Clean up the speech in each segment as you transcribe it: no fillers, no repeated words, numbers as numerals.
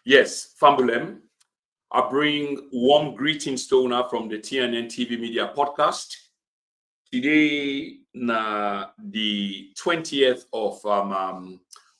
Yes, Fambulem. I bring warm greetings to una from the TNN TV Media Podcast. Today, na the 20th of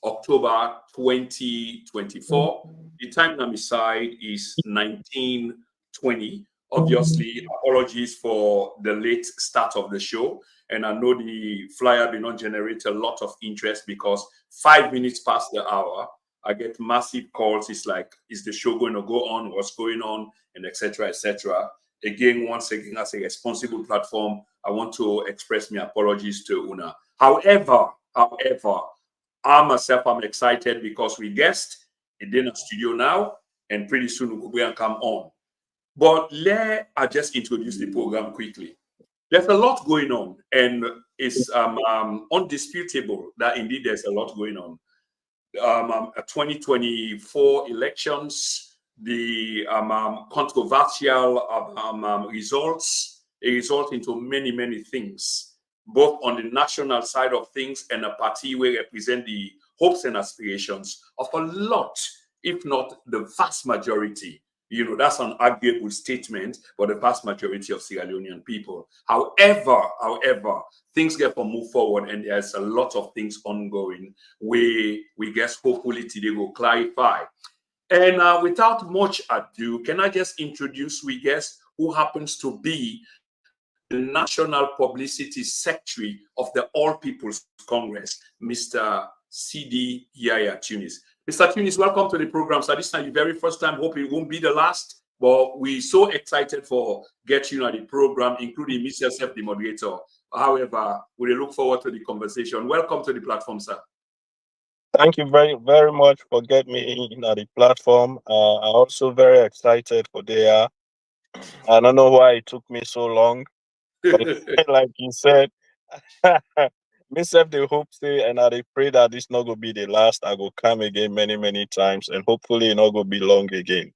October 2024. The time on my side is 1920. Obviously, apologies for the late start of the show. And I know the flyer did not generate a lot of interest because 5 minutes past the hour, I get massive calls. It's like, is the show going to go on? What's going on? And etc. etc. Again, once again, as a responsible platform, I want to express my apologies to Una. However, I myself am excited because we guest in the studio now, and pretty soon we'll go and come on. But let I just introduce the program quickly. There's a lot going on, and it's undisputable that indeed there's a lot going on. 2024 elections, the controversial results, a result into many things, both on the national side of things and a party where represent the hopes and aspirations of a lot, if not the vast majority. You know, that's an arguable statement for the vast majority of Sierra Leonean people. However, things get to move forward, and there's a lot of things ongoing. We guess hopefully today will clarify. And without much ado, can I just introduce we guess who happens to be the National Publicity Secretary of the All People's Congress, Mr. Sidi Yayah Tunis. Mr. Tunis, welcome to the program. So this is the very first time. Hope it won't be the last. But we're so excited for getting you on the program, including Mr. Yourself, the moderator. However, we look forward to the conversation. Welcome to the platform, sir. Thank you very much for getting me in at the platform. I'm also very excited for there. I don't know why it took me so long, but like you said, myself the hope say, and I pray that this not gonna be the last. I go come again many times, and hopefully it not gonna be long again.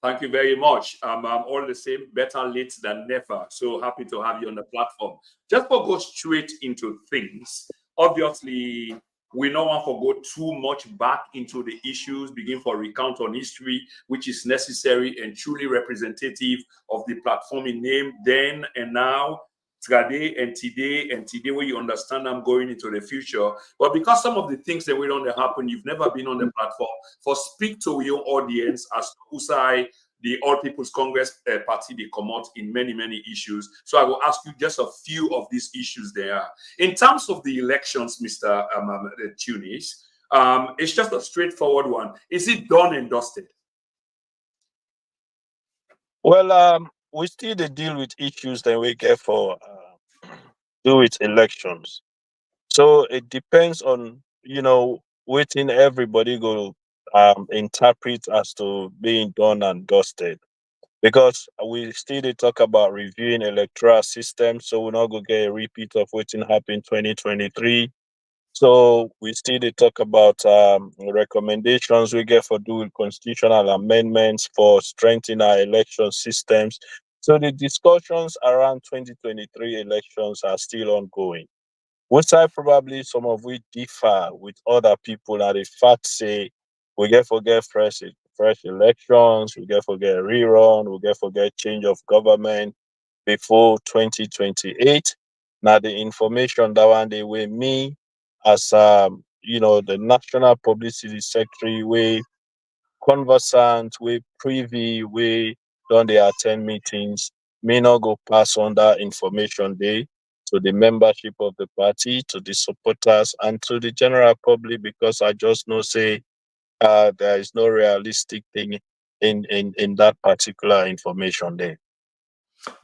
Thank you very much. I'm all the same, better late than never. So happy to have you on the platform. Just for go straight into things, obviously, we don't want to go too much back into the issues, begin for recount on history, which is necessary and truly representative of the platform in name then and now, today and today, where you understand I'm going into the future. But because some of the things that will happen, you've never been on the platform, for speak to your audience as to who say the All People's Congress party, they come out in many issues. So I will ask you just a few of these issues there. In terms of the elections, Mr. Tunis, it's just a straightforward one. Is it done and dusted? Well, we still dey deal with issues that we get for do with elections. So it depends on waiting everybody go interpret as to being done and dusted. Because we still dey talk about reviewing electoral system, so we're not gonna get a repeat of what happened 2023. So we still dey talk about recommendations we get for doing constitutional amendments for strengthening our election systems. So the discussions around 2023 elections are still ongoing. Which I probably some of we differ with other people and the fact say we get forget fresh elections, we get forget rerun, we get forget change of government before 2028. Now the information that one day with me as the National Publicity Secretary, we conversant, we privy, we don't they attend meetings, may not go pass on that information day to the membership of the party, to the supporters, and to the general public, because I just know say there is no realistic thing in that particular information there.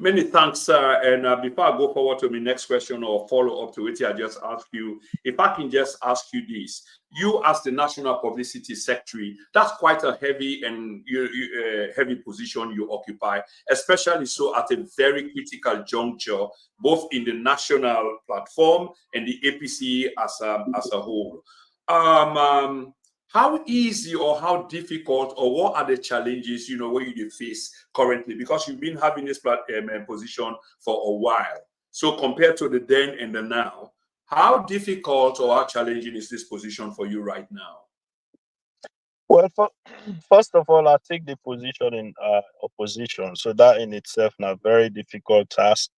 Many thanks, sir. And before I go forward to my next question or follow up to it, I just ask you, if I can just ask you this. You as the National Publicity Secretary, that's quite a heavy and heavy position you occupy, especially so at a very critical juncture, both in the national platform and the APC as a whole. How easy or how difficult or what are the challenges where you face currently, because you've been having this position for a while? So compared to the then and the now, how difficult or how challenging is this position for you right now? Well, first of all, I take the position in opposition. So that in itself na very difficult task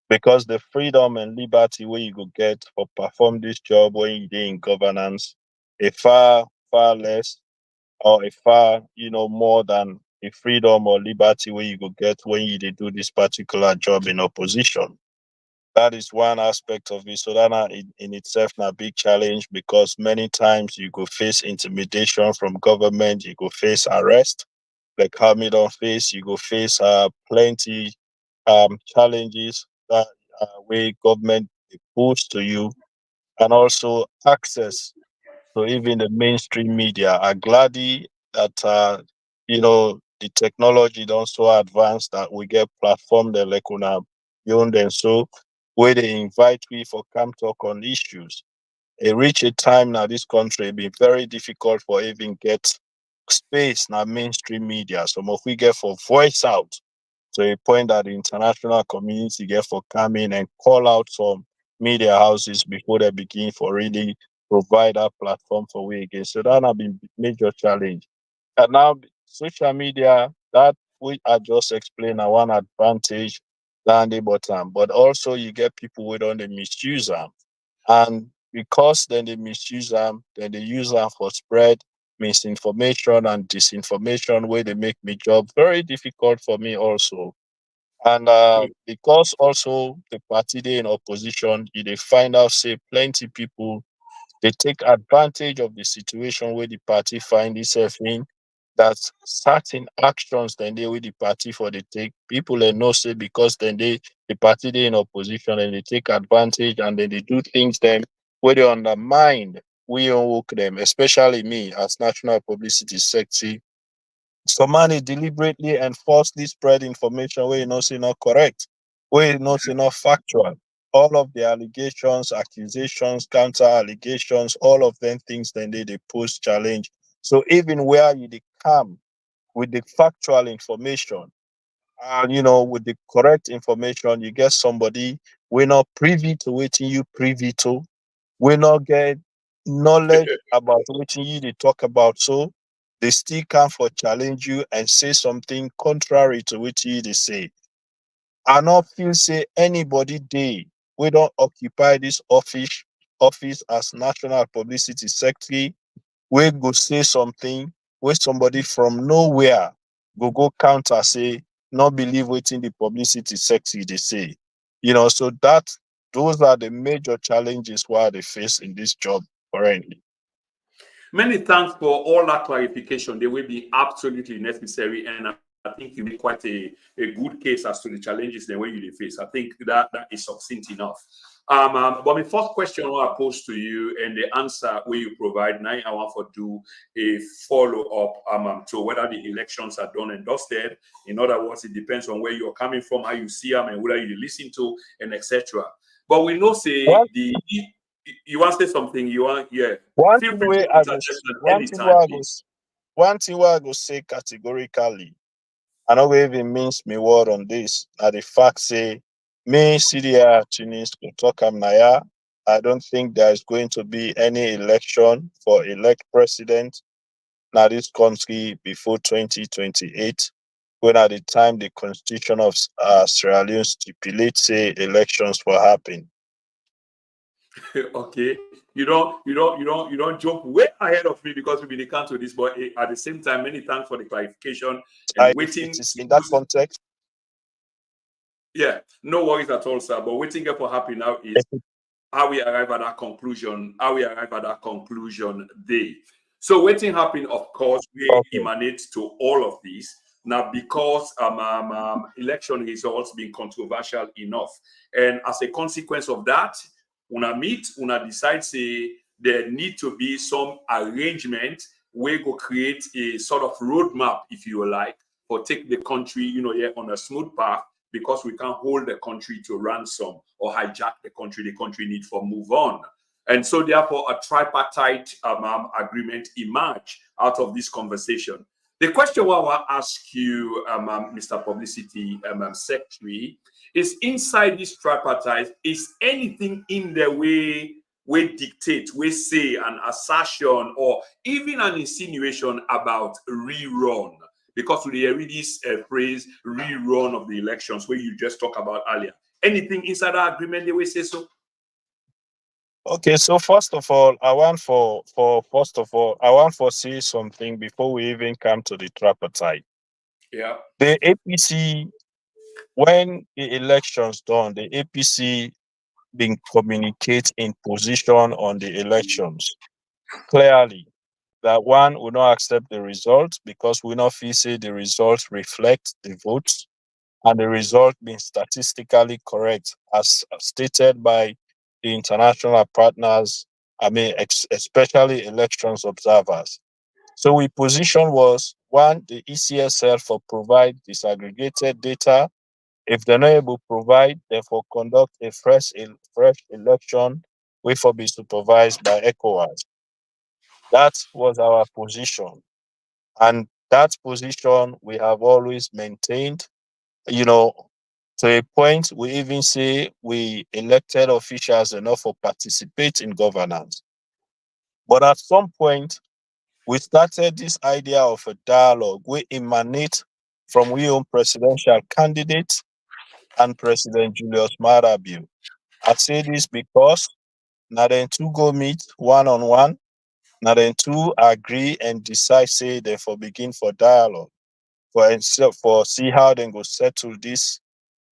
because the freedom and liberty where you go get for perform this job when you dey in governance, a far less or a far more than the freedom or liberty where you go get when you dey do this particular job in opposition. That is one aspect of it. So that in itself na big challenge because many times you go face intimidation from government, you go face arrest, like how me don't face, you go face plenty challenges that way government dey push to you, and also access to even the mainstream media. I'm glad that the technology don't so advanced that we get platform that like una beyond and so where they invite we for come talk on issues. It reach a time now this country be very difficult for even get space now mainstream media. Some of we get for voice out to a point that the international community get for come in and call out some media houses before they begin for really provide a platform for we again. So that have been major challenge. And now social media that we I just explained a one advantage than the bottom, but also you get people who don't they misuse them. And because then they misuse them, then they use them for spread misinformation and disinformation where they make me job very difficult for me also. And because also the party they in opposition, you they find out say plenty people they take advantage of the situation where the party find itself in. That certain actions then they with the party for they take people and know say because then the party they in opposition and they take advantage and then they do things then where they undermine we don't work them, especially me as national publicity secretary. Somebody deliberately and falsely spread information where you know say not correct, where you know say not factual. All of the allegations, accusations, counter allegations, all of them things then they post challenge. So even where you dey come with the factual information and with the correct information, you get somebody we not privy to waiting you privy to, we not get knowledge about what you they talk about. So they still come for challenge you and say something contrary to what you they say. I not feel say anybody day we don't occupy this office as national publicity secretary. We go say something where somebody from nowhere go counter say not believe waiting the publicity secretary they say. So that those are the major challenges why they face in this job currently. Many thanks for all that clarification. They will be absolutely necessary, and I think you make quite a good case as to the challenges the way you face. I think that is succinct enough. But my first question I want to pose to you and the answer where you provide now, I want to do a follow up to whether the elections are done and dusted. In other words, it depends on where you're coming from, how you see them, and whether you listen to and etc. But we know say One the you want to say something, you want, yeah. one Feel thing free where to I go interject at one any thing time, where I go please. one thing where I go say categorically, I know we even means me word on this. Now the fact say me Sidi Yayah Tunis to talk am naya. I don't think there is going to be any election for elect president now this country before 2028. When at the time the constitution of Sierra Leone stipulates say elections will happen. Okay. You don't jump way ahead of me because we've been to this, but at the same time, many thanks for the clarification and If it waiting. is in that context, Yeah, no worries at all, sir. But waiting here for happy now is how we arrive at that conclusion, how we arrive at that conclusion day. So waiting happen, of course, we okay. emanate to all of these. Now, because election results being controversial enough. And as a consequence of that, una meet, una decide say there need to be some arrangement where go create a sort of roadmap, if you like, for take the country, yeah, on a smooth path because we can't hold the country to ransom or hijack the country needs for move on. And so therefore a tripartite agreement emerged out of this conversation. The question I want to ask you, Mr. Publicity Secretary, is inside this tripartite, is anything in the way we dictate, we say an assertion or even an insinuation about rerun. Because we read this phrase, rerun of the elections, where you just talked about earlier. Anything inside our agreement, they will say so? Okay, so first of all, I want to say something before we even come to the tripartite. Yeah. The APC, when the elections done, the APC been communicate in position on the elections clearly that one will not accept the results because we not feel say the results reflect the votes and the result being statistically correct as stated by the international partners, I mean, especially elections observers. So we position was one, the ECSL for provide disaggregated data. If they're not able to provide, therefore conduct a fresh election, which will be supervised by ECOWAS. That was our position. And that position we have always maintained, you know, to a point we even say we elected officials enough to participate in governance. But at some point, we started this idea of a dialogue. We emanate from we own presidential candidates and President Julius Maada. I say this because now then two go meet one on one, now then two agree and decide say they for begin for dialogue for see how they go settle this,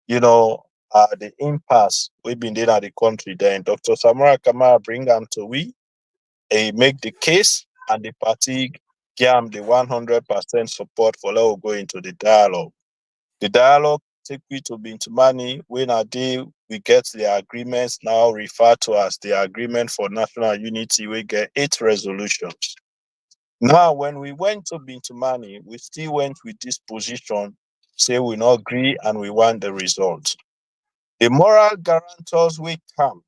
the impasse we've been in at the country. Then Dr. Samura Kamara bring them to we make the case and the party give them the 100% support for let go into the dialogue. The dialogue take we to Bintumani when a day we get the agreements now referred to as the Agreement for National Unity. We get 8 resolutions. Now, when we went to Bintumani, we still went with this position, say we not agree and we want the result. The moral guarantors we come,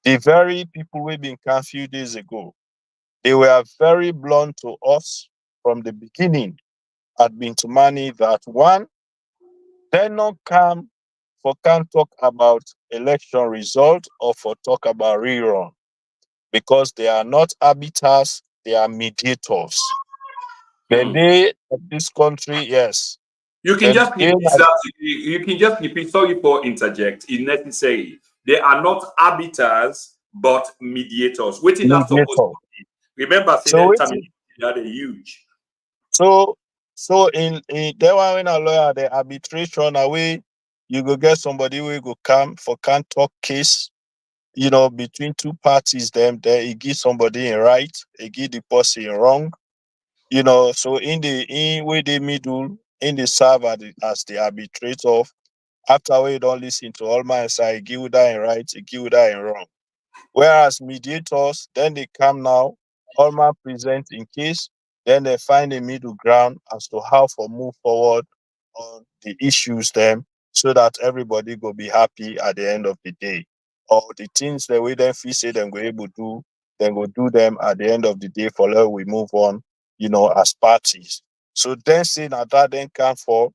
the very people we been come few days ago, they were very blunt to us from the beginning at Bintumani that one, they not come for can't talk about election result or for talk about rerun because they are not arbiters, they are mediators. The Hmm. day of this country, yes. You can The just day repeat that that. You can just repeat. Sorry for interject. It's necessary. They are not arbiters, but mediators. Waiting that supposed mediator. to be. Remember, say So that wait, terminology that are huge. so in that one when a lawyer the arbitration away, you go get somebody who go come for can't talk case, between two parties, them there he give somebody in right, he give the person in wrong. So in way the middle, in the serve as the arbitrator, after we don't listen to all my side, give you that in right, give you that in wrong. Whereas mediators, then they come now, all man present in case, then they find a middle ground as to how to move forward on the issues them so that everybody go be happy at the end of the day. Or the things that we then feel say them go able to do, then go do them at the end of the day for let we move on, as parties. So then say now that then come for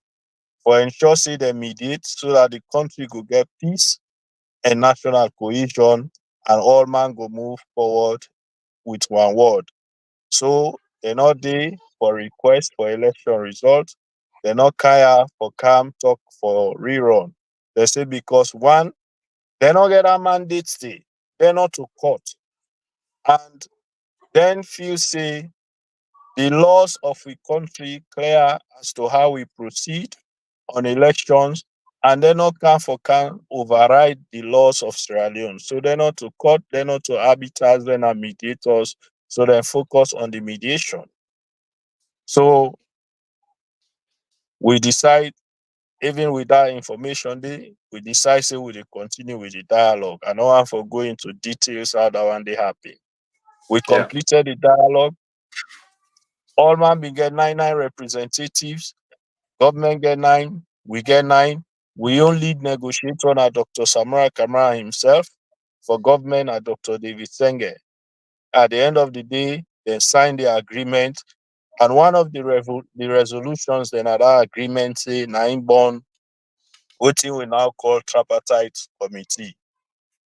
ensure say they mediate so that the country go get peace and national cohesion and all man go move forward with one word. So they're not there for request for election results. They're not kaya for calm talk for rerun. They say because one, they not get a mandate stay. They're not to court. And then feel say the laws of the country clear as to how we proceed on elections, and they're not can override the laws of Sierra Leone. So they're not to court, they're not to arbiters, they're not mediators. So they focus on the mediation. So we decide, even with that information, we decide say we dey continue with the dialogue. I don't want to go into details how that one they happen. We Yeah. completed the dialogue. All man be get nine representatives. Government get 9, we get 9. We own lead negotiator na Dr. Samura Kamara himself. For government na Dr. David Senge. At the end of the day, they sign the agreement. And one of the resolutions then at that agreement say na im born wetin we now call tripartite committee.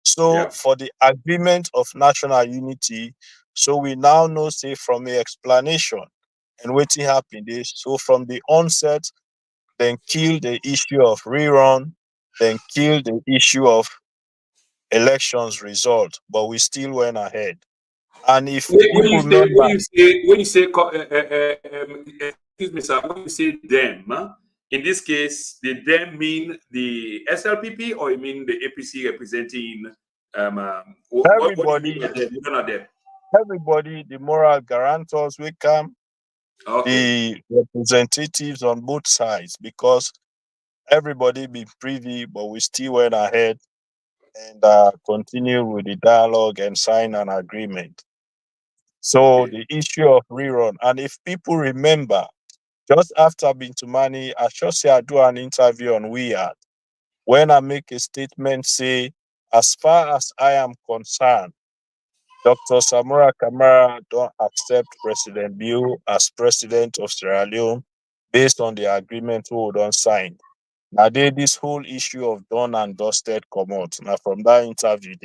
So Yeah. for the agreement of national unity, so we now know, say, from the explanation and waiting happen this. So from the onset, then kill the issue of rerun, then kill the issue of elections result, but we still went ahead. And if When people you say remember, excuse me, sir, when you say them, in this case, the them mean the SLPP or you mean the APC representing what do you mean everybody, by them? You don't know them. everybody, the moral guarantors will come, Okay. the representatives on both sides, because everybody be privy, but we still went ahead and continue with the dialogue and sign an agreement. So Okay. the issue of rerun, and if people remember, just after Bintumani, I just say I do an interview on Weird when I make a statement, say, as far as I am concerned, Dr. Samura Kamara don't accept President Bill as president of Sierra Leone based on the agreement we don't sign. Now, this whole issue of done and dusted come out. Now, from that interview,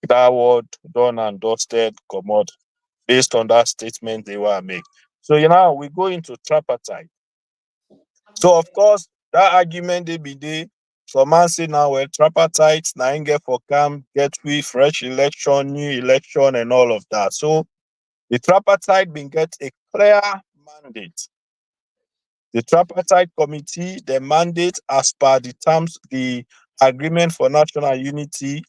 that word done and dusted come out based on that statement they were make. So, we go into tripartite. So, of course, that argument they be there. So, man say now, well, tripartite, now ain't get for come, get we fresh election, new election, and all of that. So, the tripartite been get a clear mandate. The tripartite committee, the mandate as per the terms, the agreement for national unity,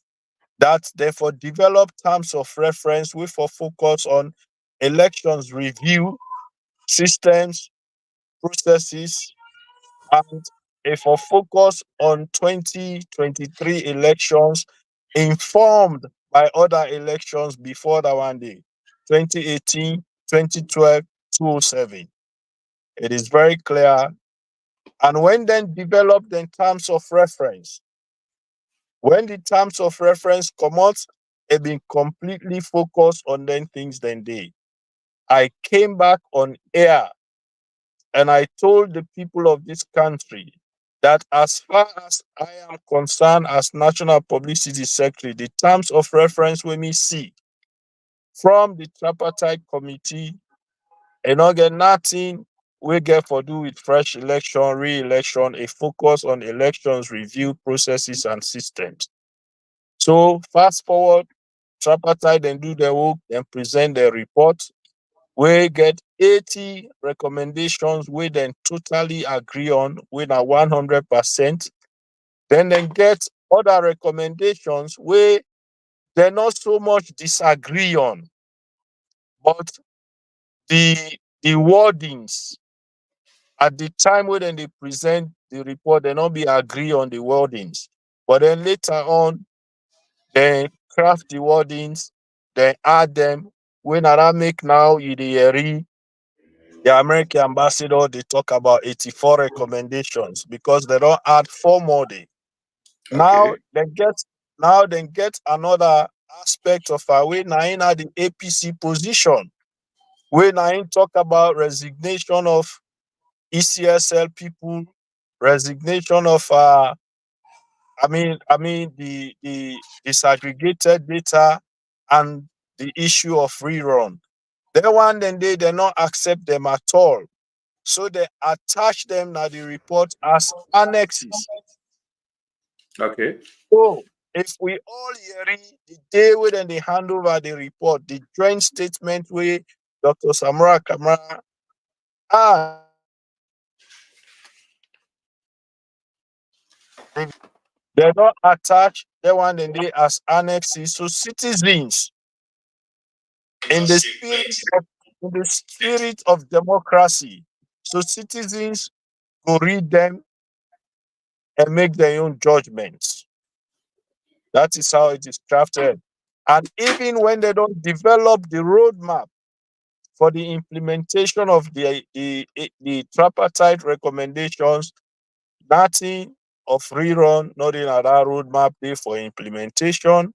that therefore develop terms of reference with for focus on elections review, systems, processes, and a for focus on 2023 elections informed by other elections before that one day, 2018, 2012, 2007. It is very clear. And when then developed in terms of reference, when the terms of reference come out, it been completely focused on then things then they. I came back on air and I told the people of this country that as far as I am concerned as National Publicity Secretary, the terms of reference we may see from the tripartite committee and not get nothing we get for do with fresh election, re-election, a focus on elections review processes and systems. So fast forward, tripartite then do their work, then present their report. We get 80 recommendations we then totally agree on with a 100%. Then get other recommendations we they not so much disagree on, but the wordings at the time when they present the report, they not be agree on the wordings. But then later on, they craft the wordings, they add them. When I make now you the American ambassador, they talk about 84 recommendations because they don't add four more day. Now Okay. they get another aspect of our way now in the APC position. When I talk about resignation of ECSL people, resignation of the disaggregated data and the issue of rerun. They one then they not accept them at all. So they attach them now the report as annexes. Okay. So if we all hear the day when they hand over the report, the joint statement where Dr. Samura Kamara and they don't attach the one then they as annexes. So citizens in the spirit of democracy. So citizens go read them and make their own judgments. That is how it is crafted. And even when they don't develop the roadmap for the implementation of the tripartite recommendations, nothing of rerun, nothing at that roadmap there for implementation,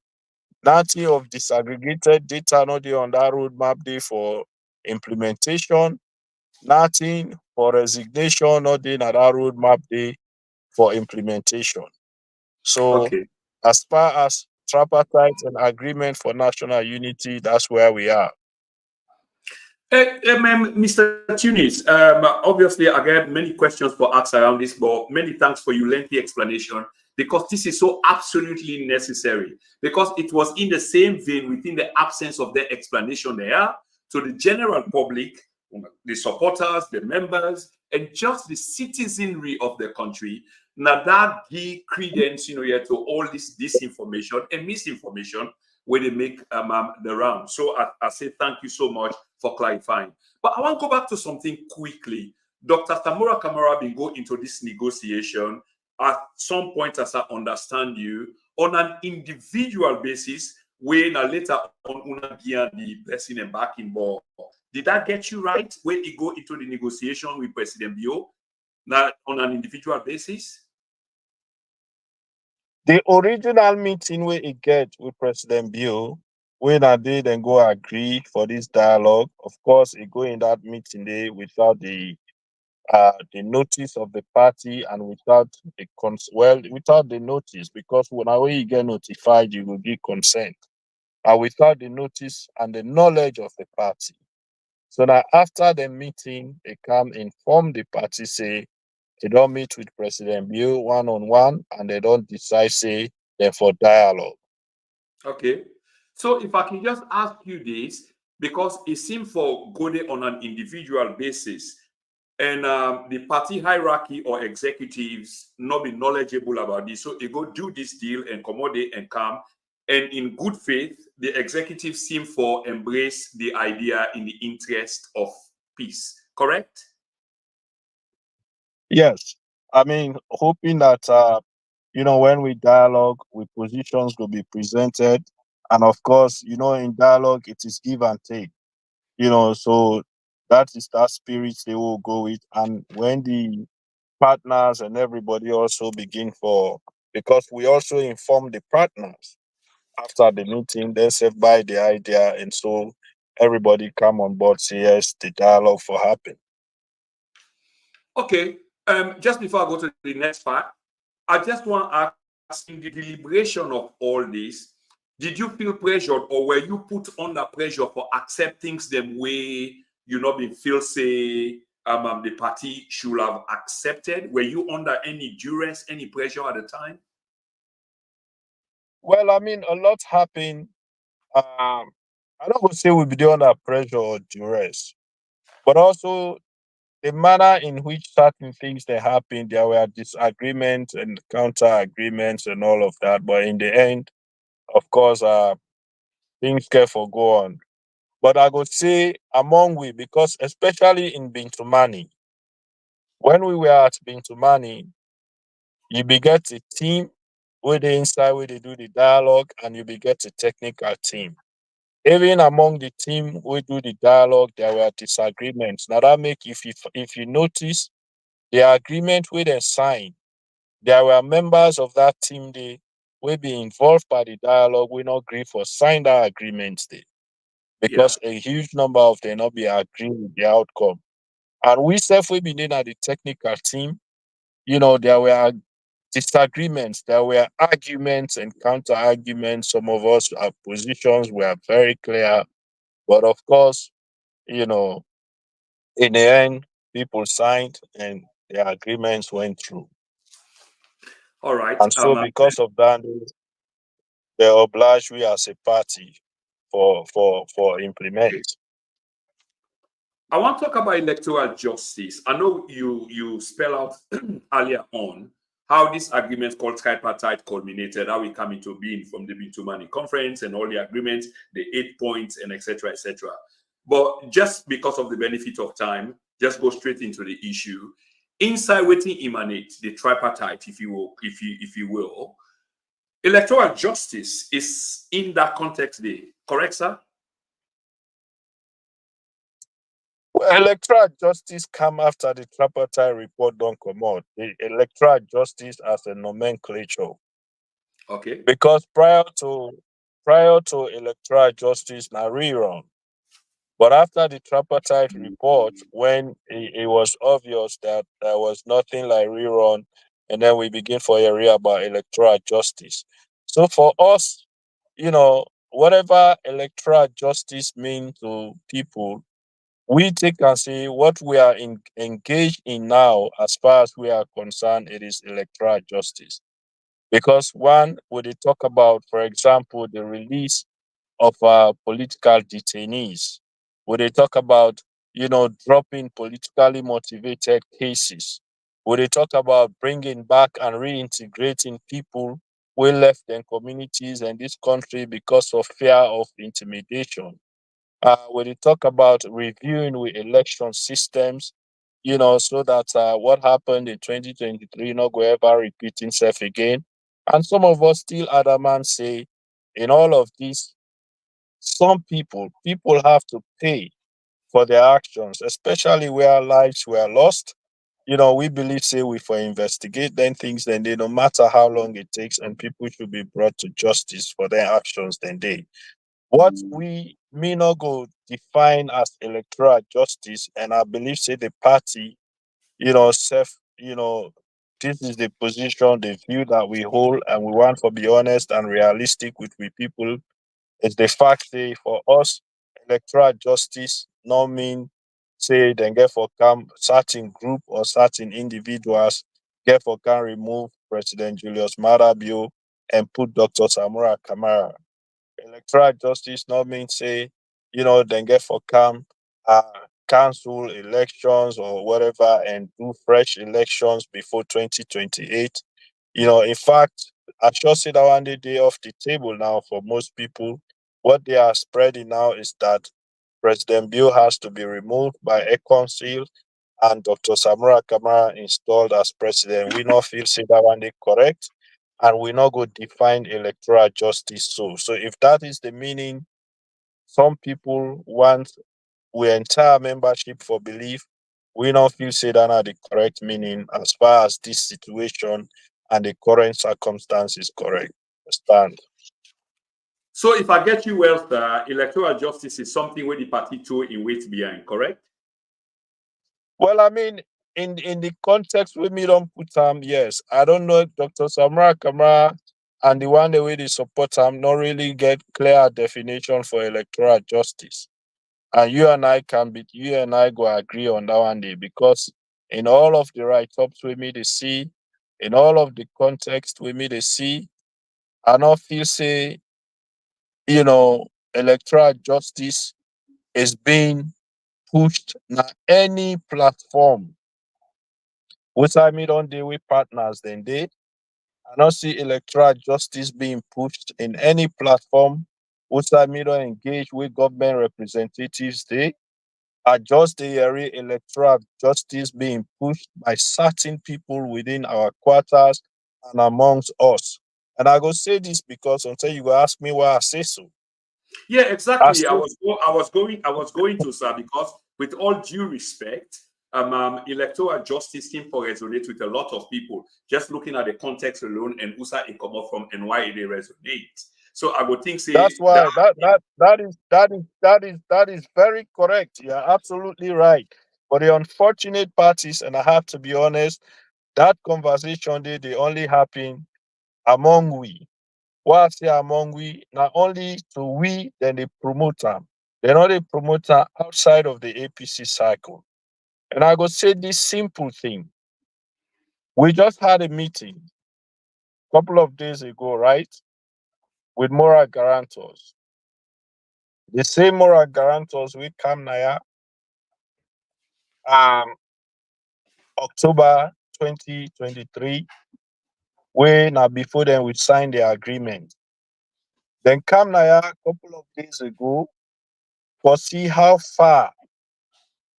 nothing of disaggregated data, nothing on that roadmap there for implementation, nothing for resignation, nothing at that roadmap there for implementation. So Okay. as far as tripartite and agreement for national unity, that's where we are. Mr. Tunis, obviously, I get many questions for ask around this, but many thanks for your lengthy explanation because this is so absolutely necessary. Because it was in the same vein, within the absence of the explanation there, to the general public, the supporters, the members, and just the citizenry of the country. Now that give credence, yeah, to all this disinformation and misinformation where they make the round. So I say thank you so much for clarifying. But I want to go back to something quickly. Dr. Samura Kamara been go into this negotiation at some point, as I understand you, on an individual basis, when later on una the blessing and backing ball. Did that get you right? When you go into the negotiation with President Bio, now on an individual basis? The original meeting where it get with President Bill, when I did and go agree for this dialogue, of course, it go in that meeting day without the notice of the party and without without the notice, because when you get notified, you will give consent, and without the notice and the knowledge of the party. So now after the meeting, they can inform the party, say they don't meet with President Bill one on one, and they don't decide, say, they for dialogue. Okay. So if I can just ask you this, because it seems for going on an individual basis, and the party hierarchy or executives not be knowledgeable about this, so they go do this deal and accommodate and come, and in good faith, the executives seem for embrace the idea in the interest of peace. Correct? Yes. I mean, hoping that when we dialogue, with positions will be presented. And of course, in dialogue it is give and take. So that is that spirit they will go with. And when the partners and everybody also begin for, because we also inform the partners after the meeting, they say buy the idea, and so everybody come on board, say yes, the dialogue for happen. Okay. Just before I go to the next part, I just want to ask in the deliberation of all this, did you feel pressured or were you put under pressure for accepting them way you not been feel say the party should have accepted? Were you under any duress, any pressure at the time? Well, I mean, a lot happened. I don't go say we be there under pressure or duress, but also the manner in which certain things they happen, there were disagreements and counter agreements and all of that. But in the end, of course, things careful go on. But I would say among we, because especially in Bintumani, when we were at Bintumani, you be get a team where they inside where they do the dialogue, and you be get a technical team. Even among the team we do the dialogue, there were disagreements. Now that make, if you notice the agreement we then sign, there were members of that team they will be involved by the dialogue. We not agree for sign that agreement there, Yeah. because a huge number of them not be agree with the outcome. And we self we been in at the technical team, there were disagreements, there were arguments and counter arguments. Some of us, our positions were very clear, but of course, you know, in the end, people signed and the agreements went through. All right. And so, because of that, they oblige we as a party for Okay. implement. I want to talk about electoral justice. I know you spell out earlier on how this agreement called tripartite culminated, how we come into being from the Bintumani conference and all the agreements, the 8 points, and etc. etc. But just because of the benefit of time, just go straight into the issue. Inside waiting emanate the tripartite, if you will, electoral justice is in that context there. Correct, sir? Well, electoral justice come after the tripartite report don't come out. The electoral justice as a nomenclature, Okay. because prior to electoral justice na rerun. But after the tripartite report, when it was obvious that there was nothing like rerun, and then we begin for a real about electoral justice. So for us, whatever electoral justice mean to people, we take and say what we are engaged in now, as far as we are concerned, it is electoral justice. Because one, would they talk about, for example, the release of political detainees? Would they talk about, dropping politically motivated cases? Would they talk about bringing back and reintegrating people who left their communities and this country because of fear of intimidation? When you talk about reviewing with election systems, so that what happened in 2023 not go ever repeat itself again. And some of us still adamant say, in all of this, some people have to pay for their actions, especially where lives were lost. We believe say we for investigate then things then they no matter how long it takes, and people should be brought to justice for their actions then they what we may not go define as electoral justice, and I believe say the party, self, this is the position, the view that we hold, and we want to be honest and realistic with we people, is the fact say for us, electoral justice not mean say then get for come certain group or certain individuals get for can remove President Julius Marabio and put Dr. Samura Kamara. Electoral justice not mean say, then get for come uh cancel elections or whatever and do fresh elections before 2028. In fact, I just say that one day off the table now for most people. What they are spreading now is that President Bill has to be removed by a council and Dr. Samura Kamara installed as president. We not feel say that one day correct, and we not go define electoral justice. So if that is the meaning, some people want we entire membership for belief. We not feel say that are the correct meaning as far as this situation and the current circumstances correct stand. So if I get you well, sir, electoral justice is something where the party throw in weight behind, correct? Well, I mean, in the context we me don't put yes. I don't know if Dr. Samra Kamara and the one the way they support not really get clear definition for electoral justice. And you and I go agree on that one day, because in all of the write-ups we me they see, in all of the context we me they see, I not feel say, electoral justice is being pushed na any platform. Which I mean on day with partners then they I don't see electoral justice being pushed in any platform. Which I mean don't engage with government representatives they are just the area electoral justice being pushed by certain people within our quarters and amongst us. And I go say this because until you go ask me why I say so. Yeah, I exactly. say I was going to, sir, because with all due respect, electoral justice seems to resonate with a lot of people. Just looking at the context alone and USA it come up from and why they resonate. So I would think that's say that why that is very correct. You're absolutely right. But the unfortunate parties, and I have to be honest, that conversation they only happen among we. Why I say among we, not only to we, then they promote them. They're not a promoter outside of the APC cycle. And I go say this simple thing. We just had a meeting a couple of days ago, right? With moral guarantors. The same moral guarantors we come now um October 2023, when now before then we signed the agreement. Then come now a couple of days ago for see how far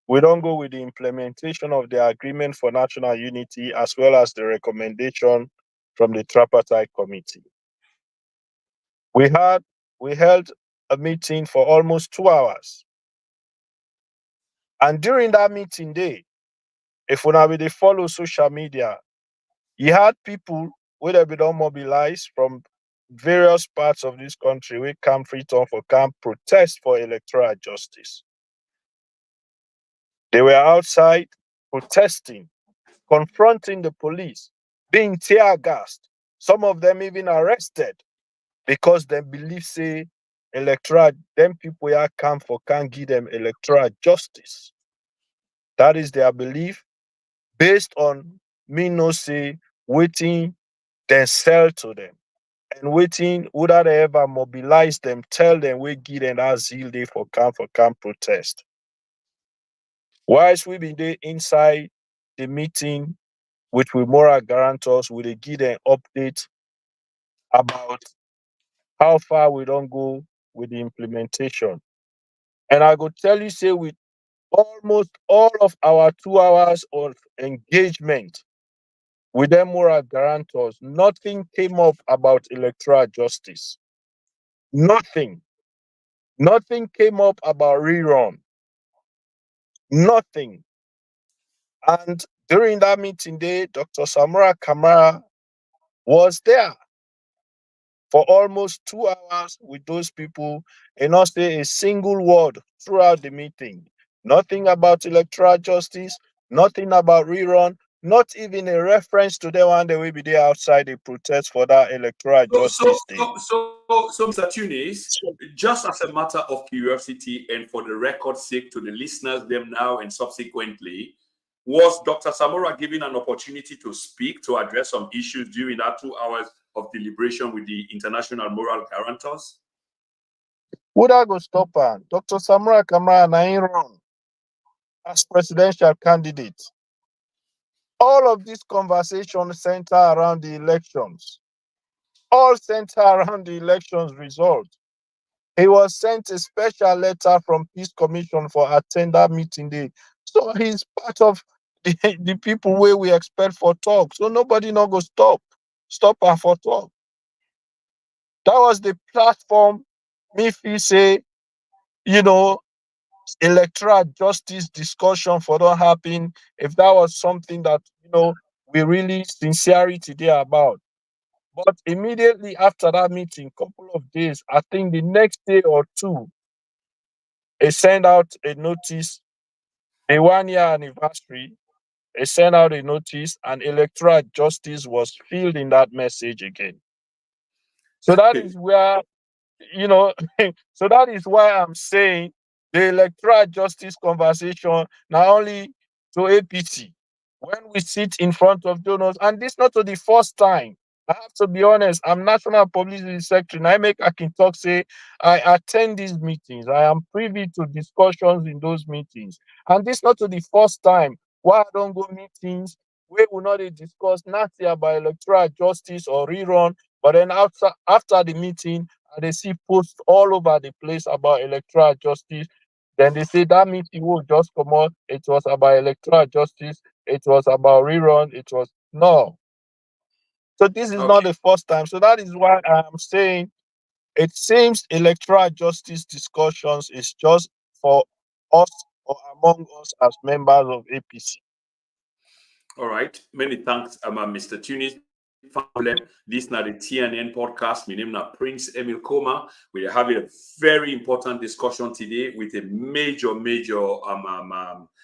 we don't go with the implementation of the agreement for national unity as well as the recommendation from the tripartite committee. We had we held a meeting for almost 2 hours. And during that meeting day, if we now they follow social media, you had people where they be done mobilize from various parts of this country. We come free turn for camp protest for electoral justice. They were outside protesting, confronting the police, being tear gassed, some of them even arrested. because they believe say electoral, them people ya come for can't give them electoral justice. That is their belief based on me no say waiting then sell to them. And waiting would they ever mobilize them, tell them we give them that zeal day for camp protest. Whilst we been there inside the meeting with we moral guarantors, we dey give them update about how far we don't go with the implementation. And I go tell you, say, with almost all of our 2 hours of engagement with them moral guarantors, nothing came up about electoral justice. Nothing. Nothing came up about rerun. Nothing. And during that meeting day, Dr. Samura Kamara was there for almost 2 hours with those people and not say a single word throughout the meeting. Nothing about electoral justice, nothing about rerun, not even a reference to the one that will be there outside the protest for that electoral justice day. So, Mr. Tunis, just as a matter of curiosity and for the record's sake to the listeners, them now and subsequently, was Dr. Samura given an opportunity to speak, to address some issues during that 2 hours of deliberation with the international moral guarantors? Would I go stop her? Dr. Samura Kamara na him run as presidential candidate. All of this conversation center around the elections. All center around the elections result. He was sent a special letter from Peace Commission for attend that meeting day. So he's part of the people where we expect for talk. So nobody not go stop her for talk. That was the platform me feel say, you know, electoral justice discussion for don't happen if that was something that, we really sincerity there about. But immediately after that meeting, couple of days, I think the next day or two, they send out a notice, a 1 year anniversary, they sent out a notice, and electoral justice was filled in that message again. So that is where, you know, so that is why I'm saying the electoral justice conversation, not only to APC, when we sit in front of donors, and this not to the first time. I have to be honest, I'm National Publicity Secretary, and I can talk, say, I attend these meetings. I am privy to discussions in those meetings. And this not to the first time why I don't go meetings where we not dey discuss nothing about electoral justice or rerun, but then after the meeting, they see posts all over the place about electoral justice. Then they say that meeting will just come out. It was about electoral justice. It was about rerun. It was no. So this is not Okay. the first time. So that is why I'm saying it seems electoral justice discussions is just for us or among us as members of APC. All right. Many thanks, Mr. Tunis. This is not the TNN podcast. My name is Prince Emil Koma. We are having a very important discussion today with a major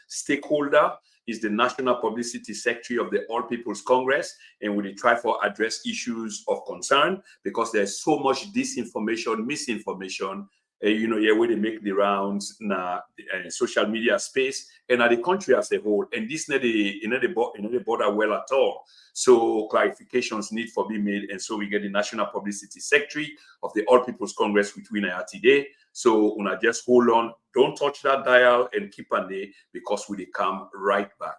stakeholder. Is the National Publicity Secretary of the All People's Congress, and we try for address issues of concern because there's so much disinformation, misinformation, where they make the rounds in social media space and at the country as a whole. And this not the border well at all. So clarifications need for be made. And so we get the National Publicity Secretary of the All People's Congress with winner today. So una just hold on, don't touch that dial and keep on there because we come right back.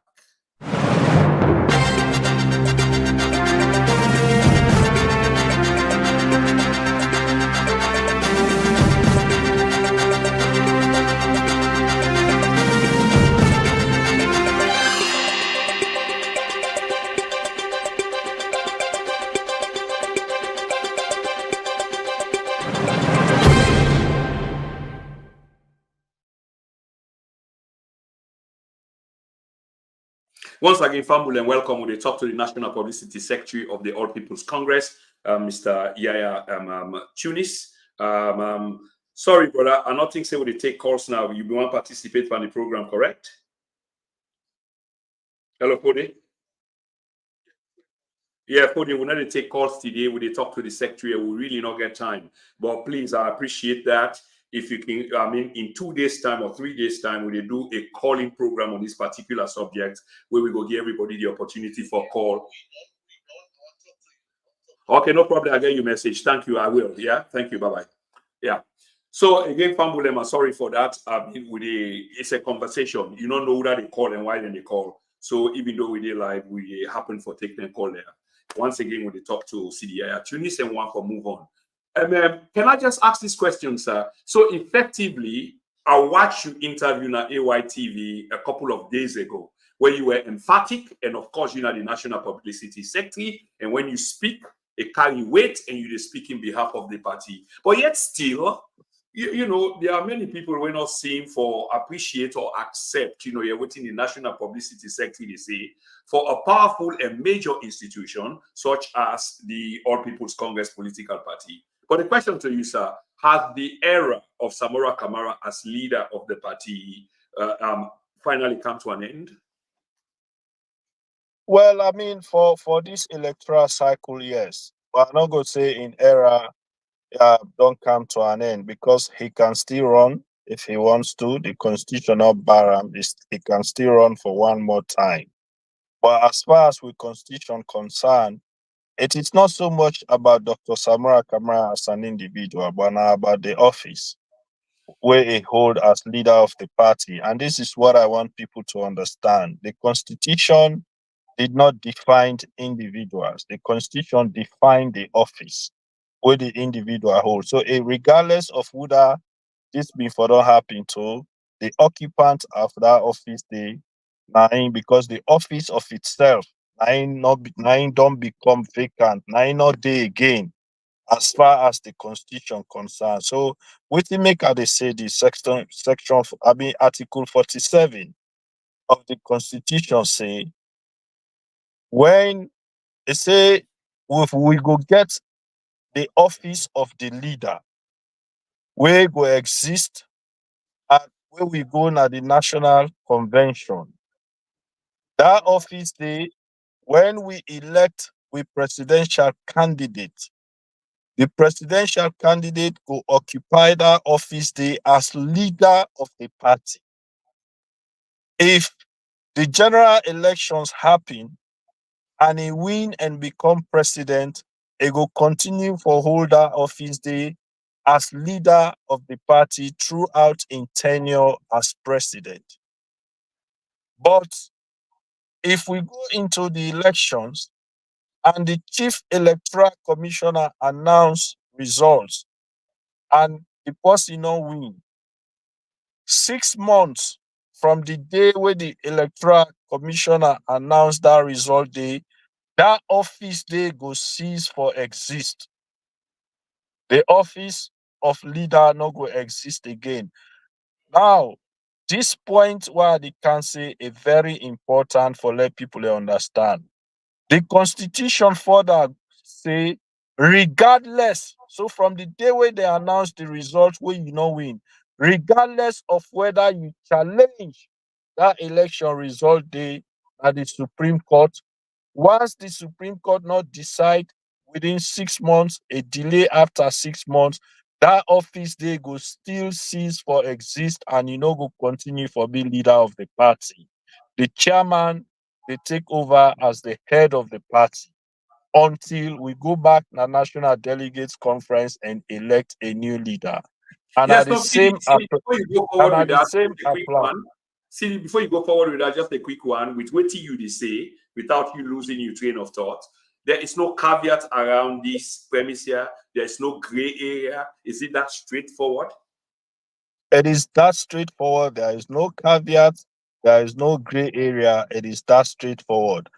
Once again, Famul, and welcome. We talk to the National Publicity Secretary of the All People's Congress, Mr. Yayah Tunis. Sorry, brother, I'm not think say we take calls now. You want to participate in the program, correct? Hello, Cody. Yeah, Cody, we're not to take calls today. We talk to the secretary. We really not get time. But please, I appreciate that. If you can, I mean, in 2 days' time or 3 days' time, we do a calling program on this particular subject where we go give everybody the opportunity for call. Okay, no problem. I get your message. Thank you. I will. Yeah. Thank you. Bye bye. Yeah. So again, Fambulema, sorry for that. I mean, it's a conversation. You don't know whether they call and why then they call. So even though we did live, we happen for taking a call there. Once again, we talk to Sidi Yayah Tunis and one for move on. Can I just ask this question, sir? So effectively, I watched you interview on AYTV a couple of days ago, where you were emphatic, and of course, you're the national publicity secretary, and when you speak, it carry weight, and you speak in behalf of the party. But yet still, you know, there are many people we're not seeing for appreciate or accept, you know, you're waiting the national publicity secretary, they say, for a powerful and major institution such as the All People's Congress political party. But the question to you, sir, has the era of Samura Kamara as leader of the party finally come to an end? Well, I mean, for this electoral cycle, yes. But I'm not going to say in era don't come to an end, because he can still run if he wants to. The constitutional bar him, he can still run for one more time. But as far as with constitution concerned, it is not so much about Dr. Samura Kamara as an individual, but now about the office where he hold as leader of the party. And this is what I want people to understand. The constitution did not define individuals. The constitution defined the office where the individual holds. So regardless of whether this before don't happen to the occupant of that office, they nine, because the office of itself nine don't become vacant, nine not day again as far as the constitution concerned. So what they make they say the article 47 of the constitution say, when they say if we go get the office of the leader, where go exist at where we go na the national convention. That office day, when we elect with presidential candidate, the presidential candidate will occupy that office day as leader of the party. If the general elections happen and he win and become president, he will continue for holder office day as leader of the party throughout in tenure as president. But if we go into the elections and the chief electoral commissioner announce results and the person not win, 6 months from the day where the electoral commissioner announced that result day, that office day go cease for exist. The office of leader no go exist again. Now, this point where they can say a very important for let people understand. The constitution further say, regardless, so from the day where they announce the result where you know win, regardless of whether you challenge that election result day at the Supreme Court, once the Supreme Court not decide within 6 months, a delay after 6 months, that office day go still cease for exist and you know go continue for being leader of the party. The chairman they take over as the head of the party until we go back to the National Delegates Conference and elect a new leader. And Yes, at the no, Sidi, same Sidi, before you go and forward at with the that, same just a quick apply. one. Sidi, before you go forward with that, just a quick one with what you say without you losing your train of thought. There is no caveat around this premise here. There is no gray area. Is it that straightforward? It is that straightforward. There is no caveat. There is no gray area. It is that straightforward.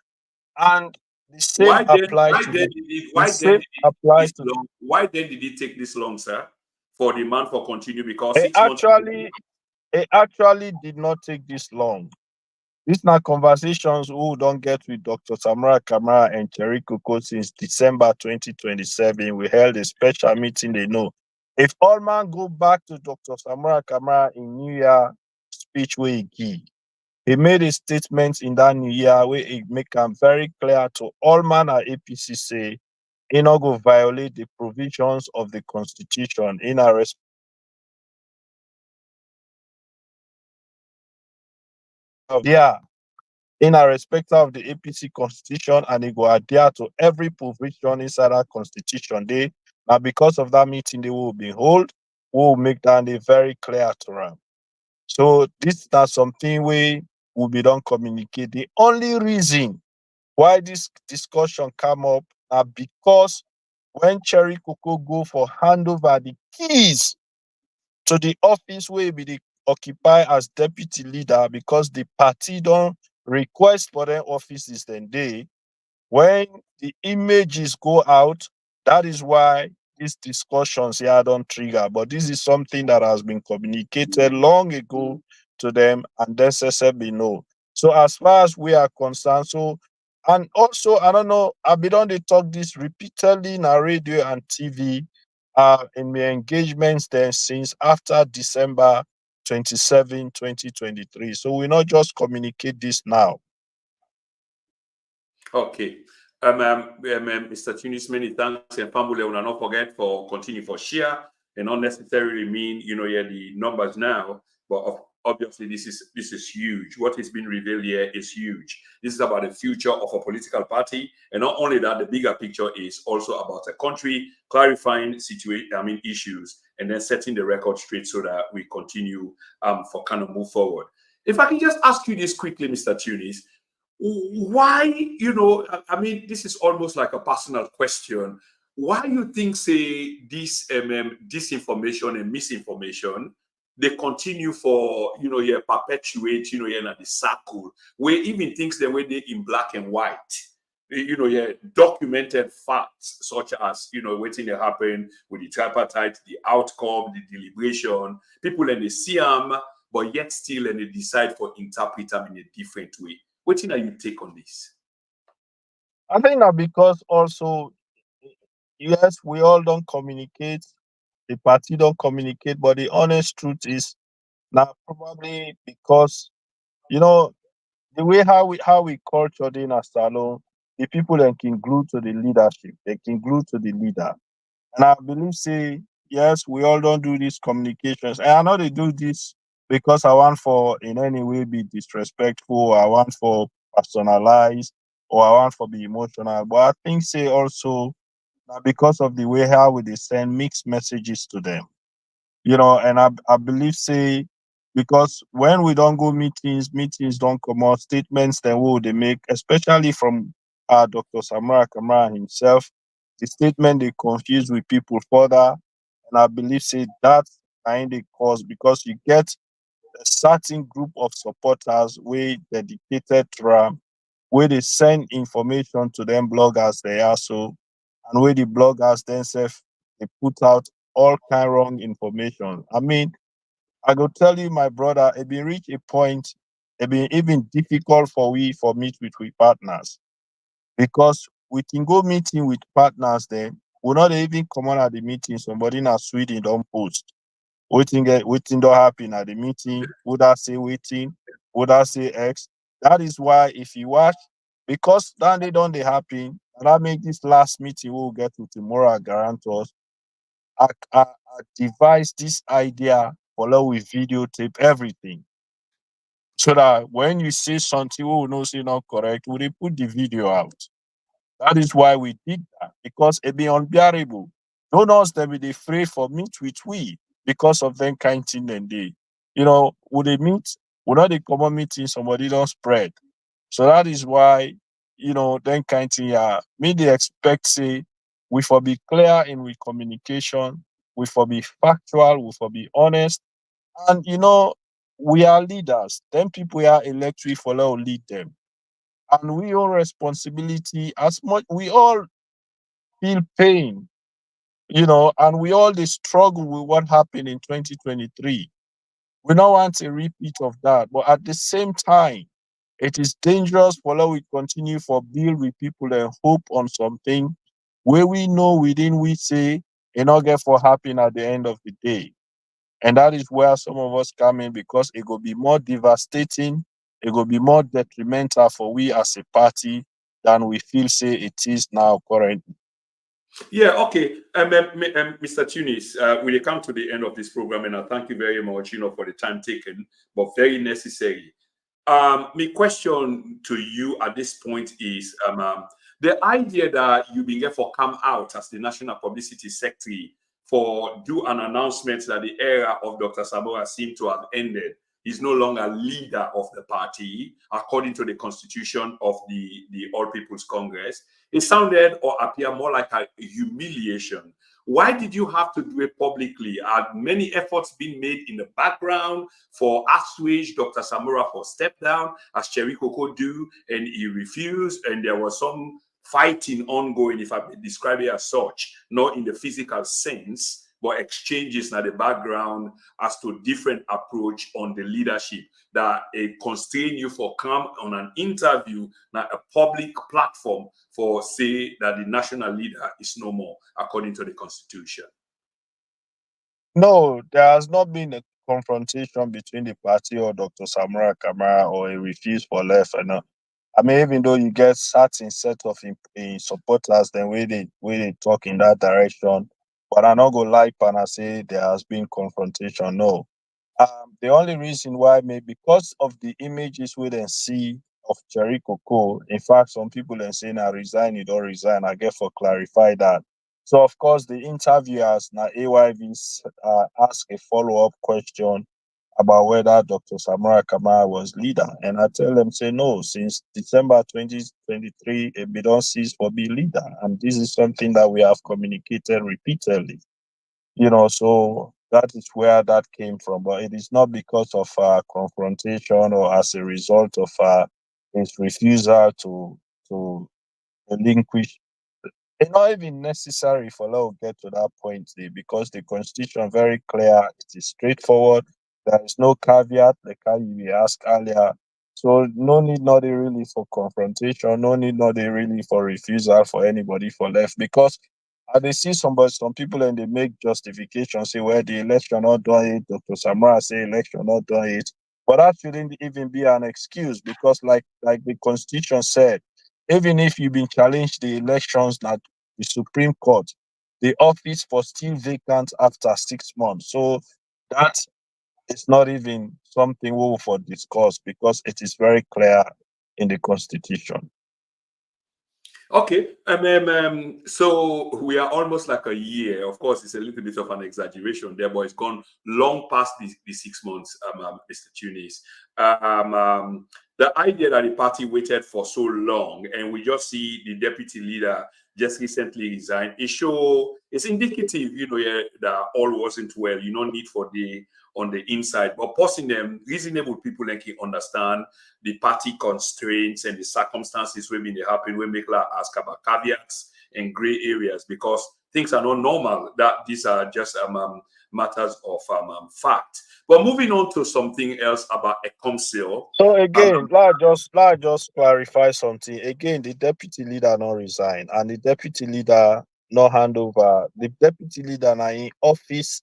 And the same apply to the Why then same did it take apply this to long? Why then did it take this long, sir, for the man for continue? Because it 6 months. actually did not take this long. These are conversations who don't get with Dr. Samura Kamara and Cherry Coco since December 2027. We held a special meeting, they know. If all man go back to Dr. Samura Kamara in New Year speech where he give, He made a statement in that new year where he make am very clear to all man at APC say he not go violate the provisions of the constitution in a yeah, in a respect of the APC constitution, and he go adhere to every provision inside that constitution. They now because of that meeting they will be hold, will make that they very clear to them. So this is not something we will be done communicate. The only reason why this discussion come up are because when Cherry Coco go for hand over the keys to the office where be the occupy as deputy leader because the party don't request for their offices then they when the images go out, that is why these discussions here don't trigger. But this is something that has been communicated long ago to them, and the SSB know. So as far as we are concerned, so and also I don't know, I've been on the talk this repeatedly in our radio and TV in my engagements then since after December 27, 2023. So we not just communicate this now. Okay. Mr. Tunis, many thanks. And family, will not forget for continue for share and not necessarily mean, yeah, the numbers now, but obviously this is huge. What is being revealed here is huge. This is about the future of a political party. And not only that, the bigger picture is also about a country, clarifying issues, and then setting the record straight so that we continue for kind of move forward. If I can just ask you this quickly, Mr. Tunis, why, this is almost like a personal question. Why you think say this disinformation and misinformation they continue for perpetuate in the circle where even things the way they in black and white, documented facts such as waiting to happen with the tripartite, the outcome, the deliberation, people and they see them, but yet still and they decide for interpret them in a different way. What are you take on this? I think that because also, yes, we all don't communicate, the party don't communicate, but the honest truth is now probably because you know the way how we culture in a salon, the people that can glue to the leadership, they can glue to the leader. And I believe say yes, we all don't do these communications. And I know they do this because I want for in any way be disrespectful, or I want for personalize, or I want for be emotional. But I think say also now because of the way how we they send mixed messages to them. And I believe say because when we don't go meetings don't come out statements then what they make, especially from Dr. Samura Kamara himself, the statement they confuse with people further. And I believe say that's kind of cause because you get a certain group of supporters way dedicated to where they send information to them bloggers they are so, and where the bloggers themselves they put out all kind wrong information. I mean, I go tell you, my brother, it been reach a point, it been even difficult for we for meet with we partners because we can go meeting with partners then we not even come on at the meeting. Somebody in Sweden don't post. Waiting don't happen at the meeting. Would I say waiting? Would I say X? That is why if you watch, because then they don't they happen, and that make this last meeting we'll get to tomorrow guarantors. I devised this idea follow with videotape everything. So that when you say something we will know say not correct, we will put the video out. That is why we did that, because it be unbearable. Donors they be afraid for meet with we because of them kind thing and they. Would they meet, would not they common meeting, somebody don't spread. So that is why, then kind thing me they expect say we for be clear in we communication, we for be factual, we for be honest. And we are leaders. Then people are elected for lead them. And we all responsibility as much we all feel pain, and we all they struggle with what happened in 2023. We don't want a repeat of that. But at the same time, it is dangerous for us we continue for build with people and hope on something where we know within we say it not get for happen at the end of the day. And that is where some of us come in because it will be more devastating it will be more detrimental for we as a party than we feel say it is now currently. Yeah, okay. Mr. Tunis, we will come to the end of this program, and I thank you very much, for the time taken, but very necessary. My question to you at this point is the idea that you begin for come out as the National Publicity Secretary for do an announcement that the era of Dr. Samura seemed to have ended. He's no longer leader of the party, according to the constitution of the All People's Congress. It sounded or appeared more like a humiliation. Why did you have to do it publicly? Had many efforts been made in the background for assuage Dr. Samura for step down, as Cherry Coco do, and he refused, and there was some fighting ongoing, if I may describe it as such, not in the physical sense, but exchanges in the background as to different approach on the leadership that constrain you for come on an interview, not a public platform for say that the national leader is no more, according to the constitution. No, there has not been a confrontation between the party or Dr. Samura Kamara or a refuse for left. And I mean, even though you get certain set of supporters, then when they talk in that direction, but I not go like and I say there has been confrontation. No, the only reason why, maybe because of the images we then see of Cherry Coco. In fact, some people then say, "Now resign, you don't resign." I get for clarify that. So of course, the interviewers now AYVs ask a follow up question about whether Dr. Samura Kamara was leader, and I tell them say no. Since December 2023, we don't cease for be leader, and this is something that we have communicated repeatedly. So that is where that came from, but it is not because of confrontation or as a result of his refusal to relinquish. It's not even necessary for law to get to that point because the constitution very clear, it is straightforward, there is no caveat like how you asked earlier. So no need not really for confrontation, no need not really for refusal for anybody for left, because they see some people and they make justification, say, well, the election not done it, Dr. Samara say election not done it. But that shouldn't even be an excuse, because like the constitution said, even if you've been challenged the elections at the Supreme Court, the office was still vacant after 6 months. So that is not even something we will for discuss, because it is very clear in the constitution. Okay, so we are almost like a year. Of course, it's a little bit of an exaggeration there, but it's gone long past the 6 months, Mr. Tunis. The idea that the party waited for so long, and we just see the deputy leader just recently resigned, it's indicative, yeah, that all wasn't well. You don't need for the on the inside, but posting them reasonable people like you understand the party constraints and the circumstances when they happen, when make ask about caveats and gray areas, because things are not normal. That these are just matters of fact. But moving on to something else about a council. So again, let just clarify something. Again, the deputy leader not resign, and the deputy leader not hand over. The deputy leader now in office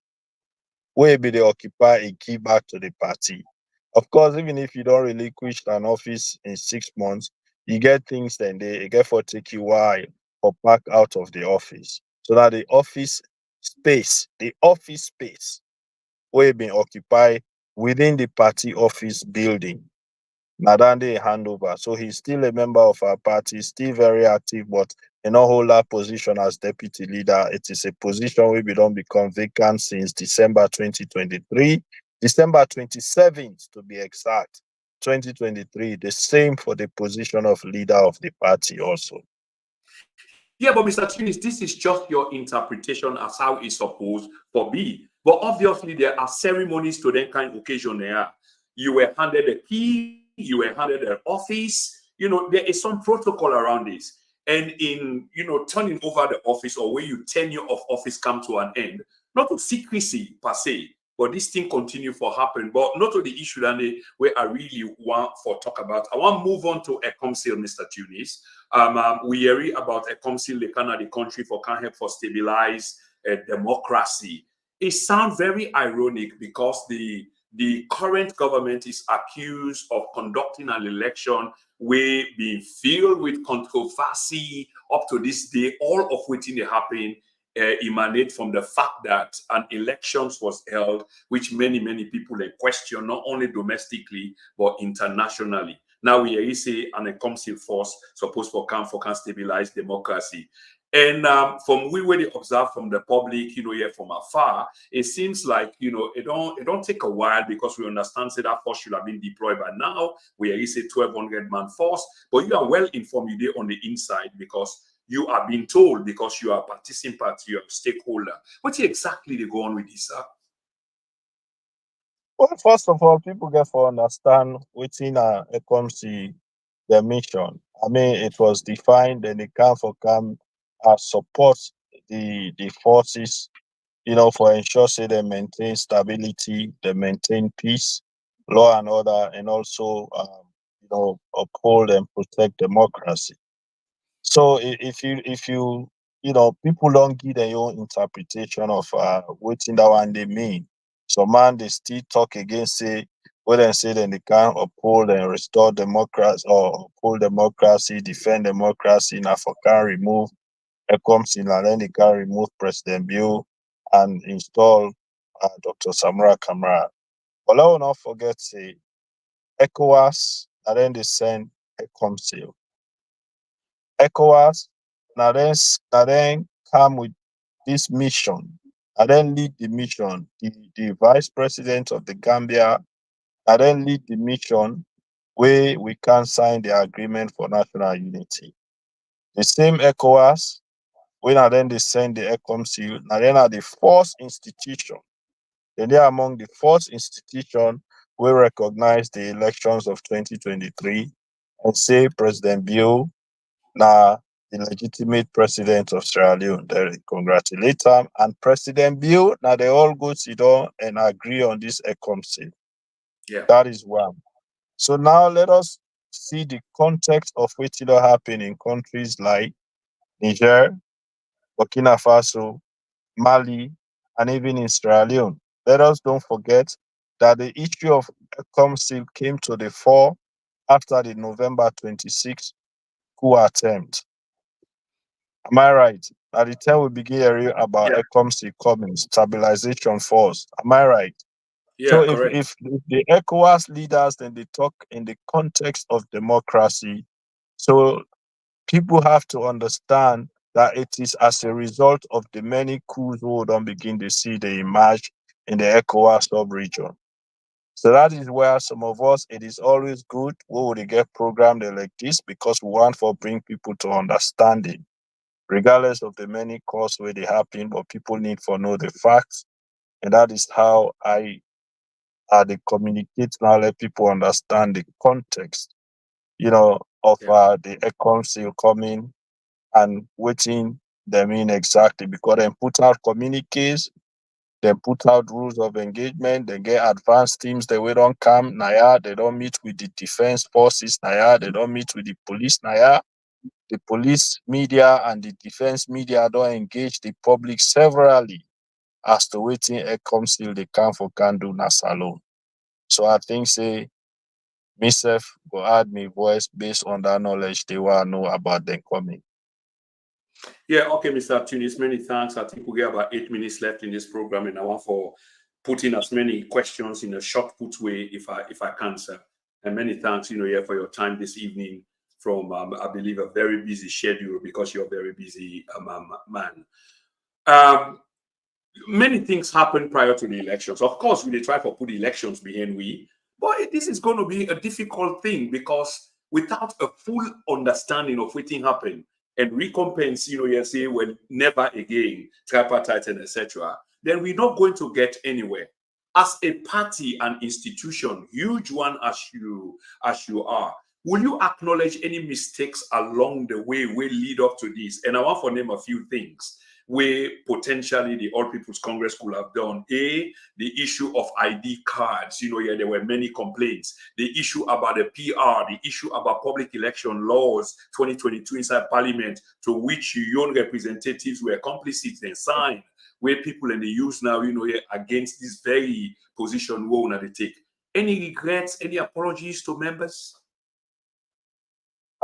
where be they occupy a key back to the party. Of course, even if you don't relinquish an office in 6 months, you get things then they get for take you while or back out of the office. So that the office space where been occupied within the party office building. Nadande handover. So he's still a member of our party, still very active, but in not hold that position as deputy leader. It is a position we don't become vacant since December 2023, December 27th to be exact, 2023. The same for the position of leader of the party also. Yeah, but Mr. Tunis, this is just your interpretation as how it's supposed to be. But obviously, there are ceremonies to that kind of occasion there. You were handed a key, you were handed an office. There is some protocol around this. And in, turning over the office, or when your tenure of office come to an end, not to secrecy per se, but this thing continue for happen. But not to the issue that where I really want for talk about. I want to move on to a council, Mr. Tunis. We hear about a council they can the country for can help for stabilize democracy. It sounds very ironic because the the current government is accused of conducting an election where being filled with controversy up to this day, all of which happened emanate from the fact that an elections was held, which many people question, not only domestically, but internationally. Now we say an council force supposed for can stabilize democracy. And from we where they observe from the public, here from afar, it seems like, it don't take a while because we understand that force should have been deployed by now. We are say 1,200 man force, but you are well informed on the inside because you are being told, because you are a participant, you are a stakeholder. What exactly they go on with this, sir? Well, first of all, people get to understand within a ECOMC the mission. I mean, it was defined, and it can support the forces, for ensure say they maintain stability, they maintain peace, law and order, and also uphold and protect democracy. So if you people don't give their own interpretation of what in that one they mean. So man they still talk against say when they say then they can uphold and restore democracy or uphold democracy, defend democracy, now for can remove comes in and then they can remove President Bill and install Dr. Samura Kamara. But I will not forget say ECOWAS and then they send ECOMC. ECOWAS now then come with this mission and then lead the mission. The vice president of the Gambia and then lead the mission where we can sign the agreement for national unity. The same ECOWAS, when and then they send the ECOMC, now then are the first institution. And they are among the first institution we recognize the elections of 2023 and say President Bill now the legitimate president of Sierra Leone. They congratulate him. And President Bill, now they all go sit down and agree on this ECOMC. Yeah. That is one. So now let us see the context of what will happen in countries like Niger, Burkina Faso, Mali, and even in Sierra Leone. Let us don't forget that the issue of ECOMC came to the fore after the November 26th coup attempt. Am I right? At the time we begin hearing about Yeah. ECOMC coming, stabilization force. Am I right? So Yeah, correct. if the ECOWAS leaders then they talk in the context of democracy, so people have to understand that it is as a result of the many coups we don't begin to see they emerge in the ECOWAS sub-region. So that is where some of us, it is always good we would get programmed like this because we want to bring people to understanding, regardless of the many causes where they happen, but people need to know the facts. And that is how they communicate now, let people understand the context, of Yeah. the ECOMC coming and waiting them in exactly because they put out communiques, they put out rules of engagement, they get advanced teams, they don't come, Naya, they don't meet with the defense forces, Naya, they don't meet with the police, Naya. The police media and the defense media don't engage the public severally as to waiting ECOMC they can for can do na salon. So I think say myself go add my voice based on that knowledge they want to know about them coming. Yeah, okay, Mr. Tunis, many thanks. I think we have about 8 minutes left in this program, and I want for putting as many questions in a short put way if I can, sir. And many thanks, here for your time this evening from I believe a very busy schedule because you're a very busy man. Many things happen prior to the elections. Of course, we try to put elections behind we, but this is going to be a difficult thing because without a full understanding of what happened and recompense, you say, well, never again, tripartite and etc., then we're not going to get anywhere. As a party and institution, huge one as you are, will you acknowledge any mistakes along the way will lead up to this? And I want to name a few things where potentially the All People's Congress could have done. The issue of ID cards, there were many complaints. The issue about the PR, the issue about public election laws 2022 inside Parliament, to which your own representatives were complicit and signed. where people in the use now, against this very position where they take. Any regrets, any apologies to members?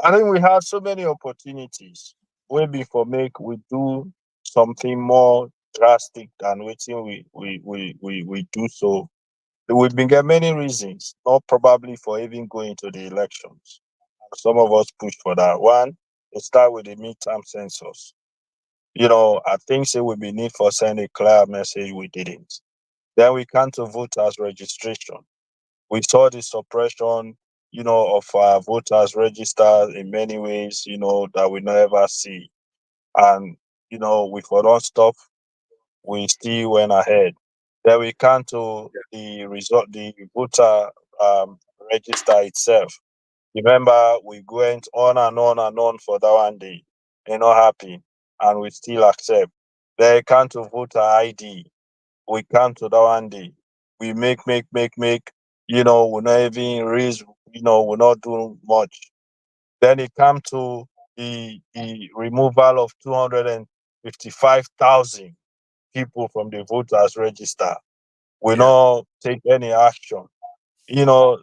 I think we had so many opportunities way before make we do something more drastic than waiting we do so. We've been get many reasons, not probably for even going to the elections. Some of us push for that. One, it start with the midterm census. I think say we be need for send a clear message we didn't. Then we come to voters registration. We saw the suppression, of voters registered in many ways, that we never see. And, we for don't stop, we still went ahead. Then we come to the result, the voter register itself. Remember, we went on and on and on for that one day. They're not happy, and we still accept. Then we come to voter ID. We come to that one day. We make. We not even raise. We're not doing much. Then it come to the removal of 255,000 people from the voters register. We Yeah, not take any action.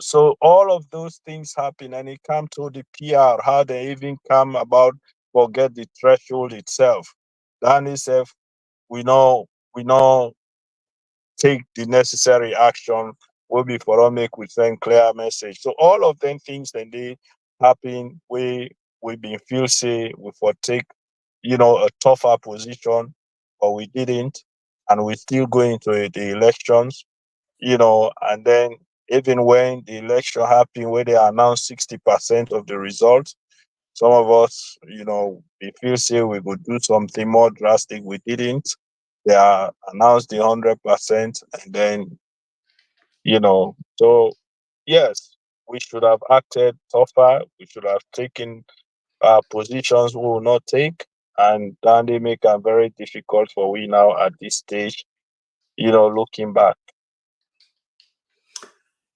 So all of those things happen, and it come to the PR, how they even come about forget the threshold itself. Then itself, we know take the necessary action will be for all make we send clear message. So all of them things then they happen we been feel say we for take, a tougher position, but we didn't, and we still going to the elections, and then even when the election happened where they announced 60% of the results, some of us, we feel say we could do something more drastic. We didn't. They are announced the 100%, and then, so yes, we should have acted tougher. We should have taken positions we will not take, and then they make it very difficult for we now at this stage, looking back.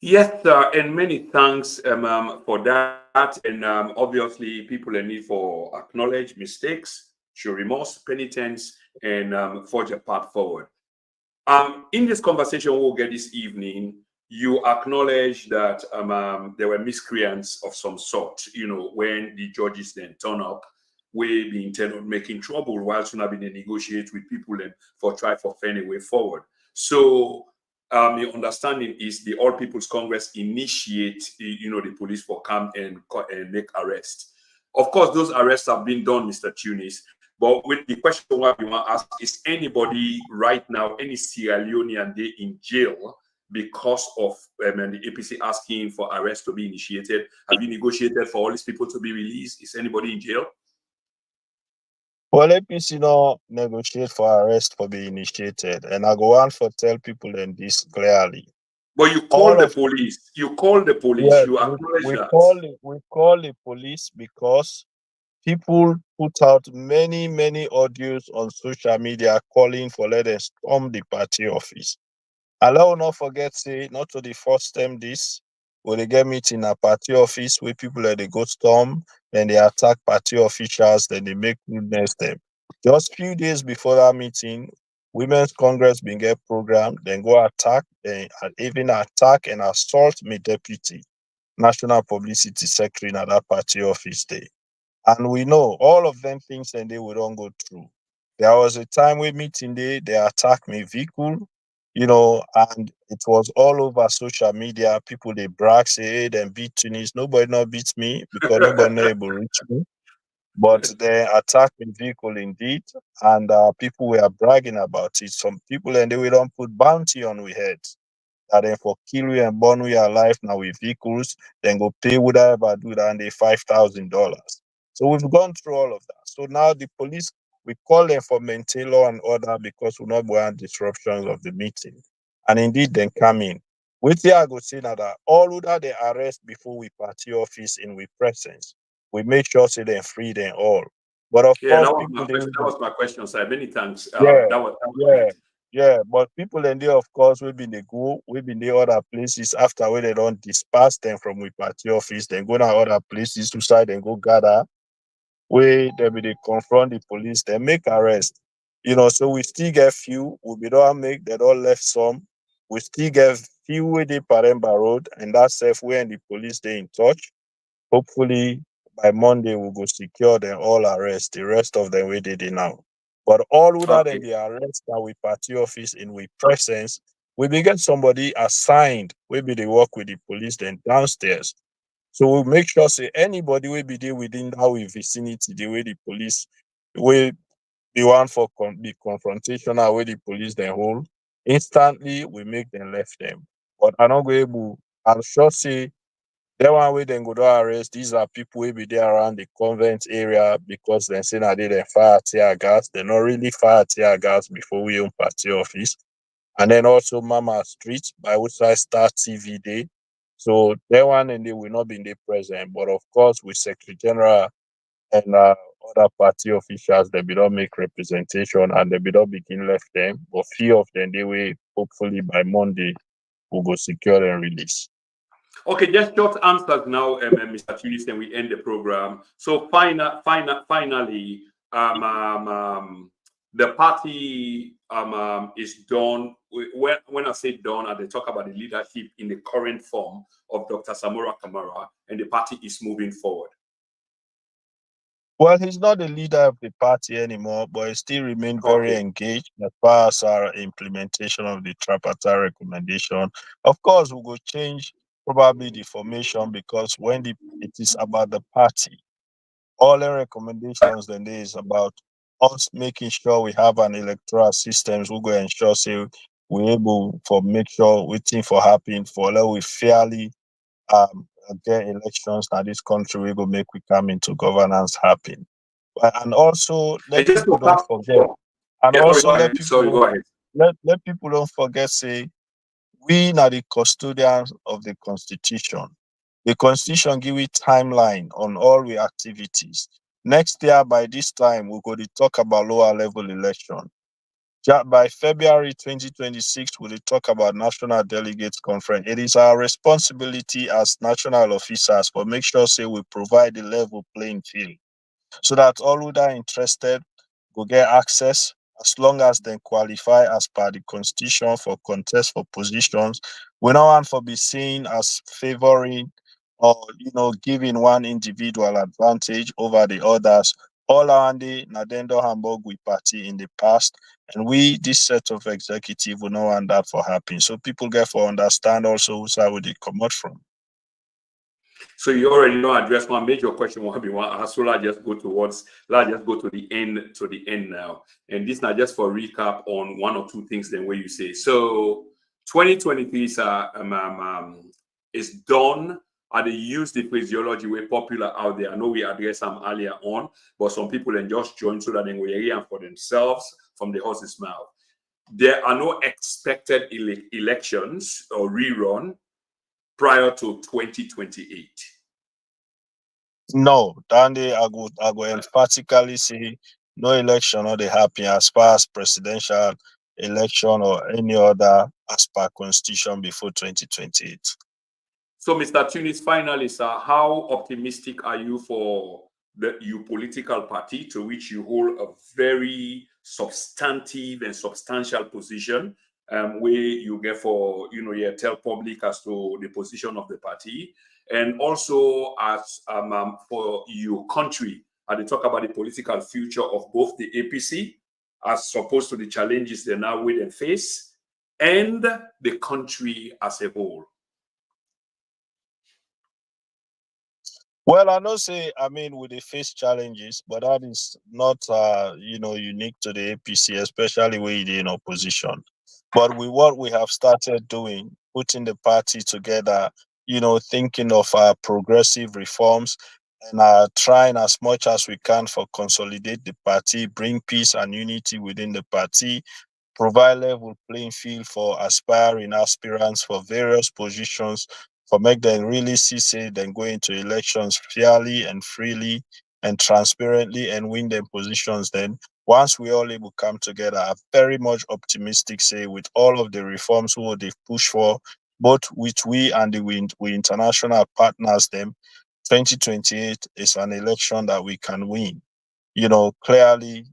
yes, and many thanks for that. And obviously, people in need for acknowledge mistakes, show remorse, penitence, and forge a path forward. In this conversation we'll get this evening, you acknowledge that there were miscreants of some sort, when the judges then turn up, we be intent on making trouble while soon having to negotiate with people and for try for find a way forward. So your understanding is the All People's Congress initiate, the police for come and make arrests. Of course, those arrests have been done, Mr. Tunis. But with the question what we want to ask is anybody right now, any Sierra Leonean they in jail because of the APC asking for arrest to be initiated? Have you negotiated for all these people to be released? Is anybody in jail? Well, APC no negotiate for arrest for being initiated, and I go on for tell people and this clearly. But you call All the of police. You call the police. Yes, You we, acknowledge we that. call it we call the police because people put out many audios on social media calling for let them storm the party office. And let us not forget, say, not to the first time this, when they get meeting a party office where people they go storm, then they attack party officials, then they make goodness them. Just few days before that meeting, Women's Congress been get programmed, then go attack, then even attack and assault me deputy, National Publicity Secretary at that party office day. And we know all of them things and they will don't go through. There was a time we meeting they attacked me vehicle, and it was all over social media. People they brag, say, hey, them beat Tunis. Nobody not beats me because nobody not able to reach me. But they attacked me vehicle indeed, and people were bragging about it. Some people and they will don't put bounty on we heads that then for kill we and burn we alive now with vehicles, then go pay whatever do that and they $5,000. So we've gone through all of that. So now the police we call them for maintain law and order because we not want disruptions of the meeting. And indeed then come in. With the I go say now that all who that they arrest before we party office in we presence. We make sure say they free them all. But of Yeah, course that was my people they question. That was my question, sir. Many thanks. yeah, That was yeah, it. yeah. But people in there, of course, we've been the other places after where they don't disperse them from we party office, then go to other places to side and go gather where they be they confront the police, they make arrest. So we still get few. We don't make they don't left some. We still get few with the Paremba Road, and that's safe when the police they in touch. Hopefully by Monday we go secure them all arrest. The rest of them we did it now. But all without Okay. them the arrest that we party office in we presence, we be get somebody assigned. We be they work with the police then downstairs. So we make sure say anybody will be there within our vicinity, the way the police will the one for the confrontational where the police then hold. Instantly we make them left them. But I not go able I'm sure say that one way then go to arrest. These are people will be there around the convent area because they say that they fire tear gas. They not really fire tear gas before we own party office. And then also Mama Street by which I start TV Day. So that one and they will not be in the present. But of course with Secretary General and other party officials, they will not make representation and they will not begin left them. But few of them they will hopefully by Monday will go secure and release. Okay, just short answers now, Mr. Tunis, and we end the program. So finally, the party is done. When I say done, they talk about the leadership in the current form of Dr. Samura Kamara, and the party is moving forward. Well, he's not the leader of the party anymore, but he still remains very Okay. engaged as far as our implementation of the tripartite recommendation. Of course, we will change probably the formation because it is about the party, all the recommendations then there is about us making sure we have an electoral systems. We go ensure say we're able for make sure waiting for happen for let we fairly get elections that this country we go make we come into governance happen. And also And let just people to don't pass, forget. And yeah, sorry, also go let ahead. people Sorry, don't go ahead. let people don't forget say we are the custodians of the constitution. The constitution give it timeline on all we activities. Next year by this time we go to talk about lower level election. By February 2026, we will talk about National Delegates Conference. It is our responsibility as national officers to make sure say we provide the level playing field so that all who are interested will get access as long as they qualify as per the constitution for contest for positions. We don't want to be seen as favoring or giving one individual advantage over the others. All around the Nadendo Hamburg we party in the past, and we this set of executive will not want that for happen. So people get for understand also who's how they come out from. So you already know address one major question will be one. So let's just go to the end now. And this not just for recap on one or two things then where you say. So 2023 is done. And they use the phraseology way popular out there. I know we addressed some earlier on, but some people then just join so that they will hear for themselves from the horse's mouth. There are no expected elections or rerun prior to 2028. No, Dandy, I go emphatically say no election or they happen as far as presidential election or any other as per constitution before 2028. So, Mr. Tunis, finally, sir, how optimistic are you for your political party to which you hold a very substantive and substantial position, where you get for, tell public as to the position of the party, and also as for your country, and they talk about the political future of both the APC as opposed to the challenges they now with and face, and the country as a whole. Well, I know say I mean we dey face challenges, but that is not unique to the APC, especially when you're in opposition. But with what we have started doing, putting the party together, thinking of progressive reforms and trying as much as we can for consolidate the party, bring peace and unity within the party, provide level playing field for aspiring aspirants for various positions, for make them really see say then go into elections fairly and freely and transparently and win them positions. Then once we all able come together, I'm very much optimistic say with all of the reforms who they push for, both with we and we international partners them, 2028 is an election that we can win. clearly,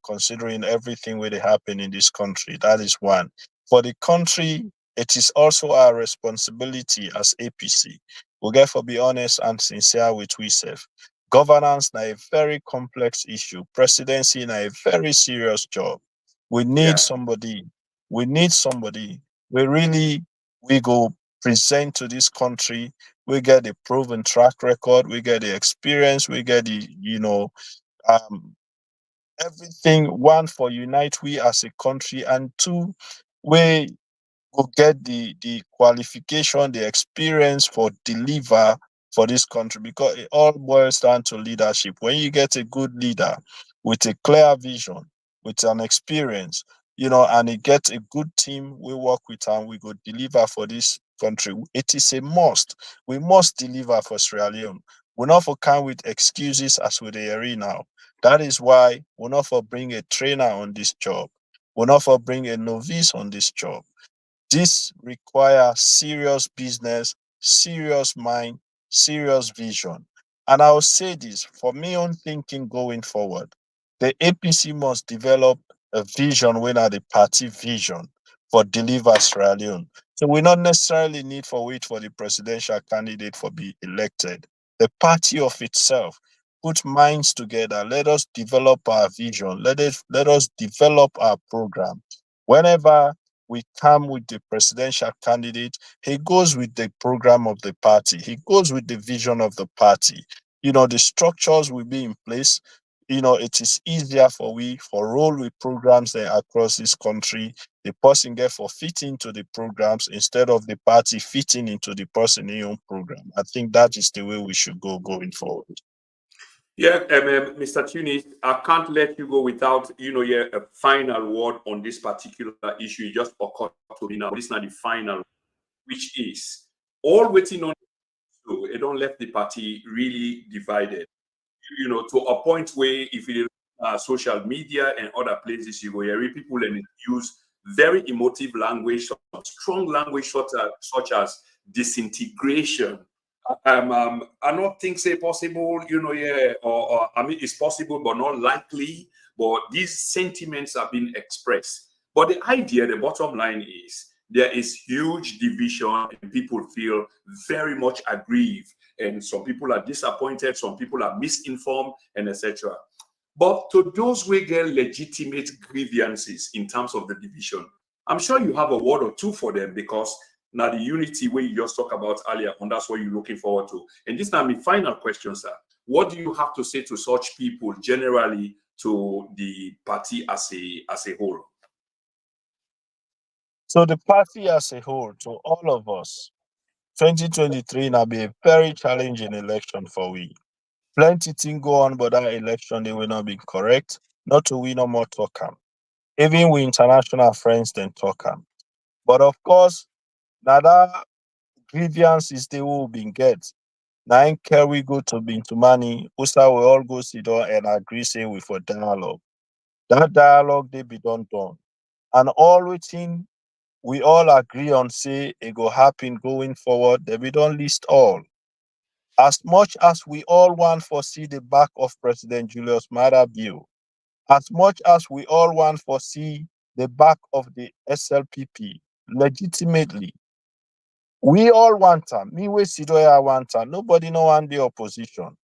considering everything where they happen in this country. That is one. For the country, it is also our responsibility as APC. We get for be honest and sincere with we self. Governance na a very complex issue. Presidency na a very serious job. We need Yeah. somebody. We need somebody. We go present to this country. We get a proven track record. We get the experience. We get the um everything. One, for unite we as a country, and two, we go get the qualification, the experience for deliver for this country, because it all boils down to leadership. When you get a good leader with a clear vision, with an experience, and he gets a good team, we work with and we go deliver for this country. It is a must. We must deliver for Sierra Leone. We're not for come with excuses as with the area now. That is why we're not for bring a trainer on this job. We're not for bring a novice on this job. This requires serious business, serious mind, serious vision. And I'll say this for me own thinking going forward. The APC must develop a vision when at the party vision for deliver Sierra Leone. So we not necessarily need for wait for the presidential candidate for be elected. The party of itself put minds together. Let us develop our vision. Let us develop our program. Whenever we come with the presidential candidate, he goes with the program of the party, he goes with the vision of the party. The structures will be in place. It is easier for we for roll with programs there across this country. The person get for fit into the programs instead of the party fitting into the person in own program. I think that is the way we should go going forward. Yeah, Mr. Tunis, I can't let you go without, yeah, a final word on this particular issue. It just occurred to me now. This is not the final, which is all waiting on. So it don't let the party really divided. To a point where if you social media and other places, you go hear people and use very emotive language, some strong language such as disintegration. I don't think say possible, yeah, or I mean it's possible but not likely. But these sentiments have been expressed. But the idea, the bottom line is there is huge division and people feel very much aggrieved, and some people are disappointed, some people are misinformed, and etc. But to those who get legitimate grievances in terms of the division, I'm sure you have a word or two for them, because now the unity where you just talked about earlier, and that's what you're looking forward to. And this time, my final question, sir. What do you have to say to such people generally, to the party as a whole? So the party as a whole, to all of us, 2023 now be a very challenging election for we. Plenty thing go on, but that election they will not be correct. Not to win no more talk am. Even with international friends, then talk am. But of course, now that grievance is the will been get. Now in care we go to Bintumani, Usa we all go sit down and agree say we for dialogue. That dialogue they be done. And all within we all agree on say it go happen going forward, they be don't list all. As much as we all want for see the back of President Julius Maada bill, as much as we all want for see the back of the SLPP legitimately, we all want them. Me we Sidoya want them. Nobody no want the opposition.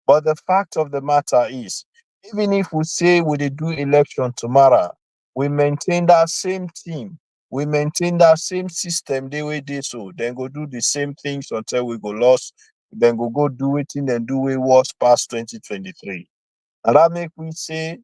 But the fact of the matter is, even if we say we dey do election tomorrow, we maintain that same team, we maintain that same system they way dey so, then go do the same things until we go lost, then go do it in and do it worse past 2023. And that make we say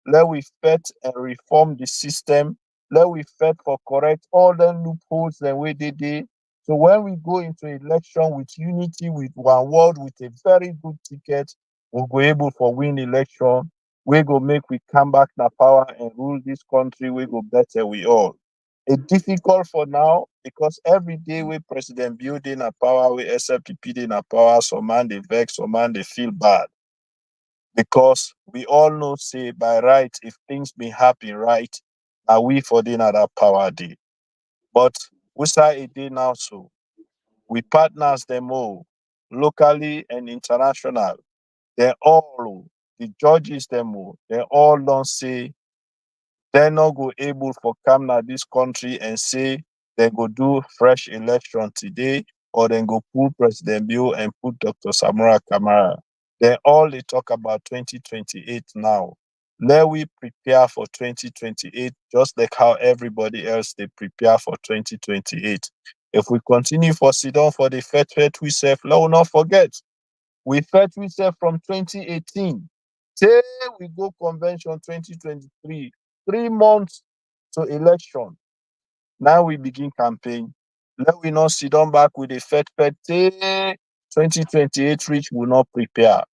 let we fight and reform the system. Let we fight for correct all the loopholes and way they did. So when we go into election with unity, with one world, with a very good ticket, we'll go able for win election. We go make we come back na power and rule this country. We go better we all. It's difficult for now because every day we president building a power, we SLPP in a power, some man they vex, some man they feel bad, because we all know say by right if things be happen right, now we for the another power day. But we say it day now, so we partners them all locally and international, they all the judges them, they all don't say they're not go able for come na this country and say they go do fresh election today, or then go pull President Bill and put Dr. Samura Kamara. They all they talk about 2028 now. Let we prepare for 2028 just like how everybody else they prepare for 2028. If we continue for sit down for the fet we self, let us not forget. We fet we self from 2018 till we go convention 2023. 3 months to election. Now we begin campaign. Let we not sit down back with a fet till 2028 reach, will not prepare.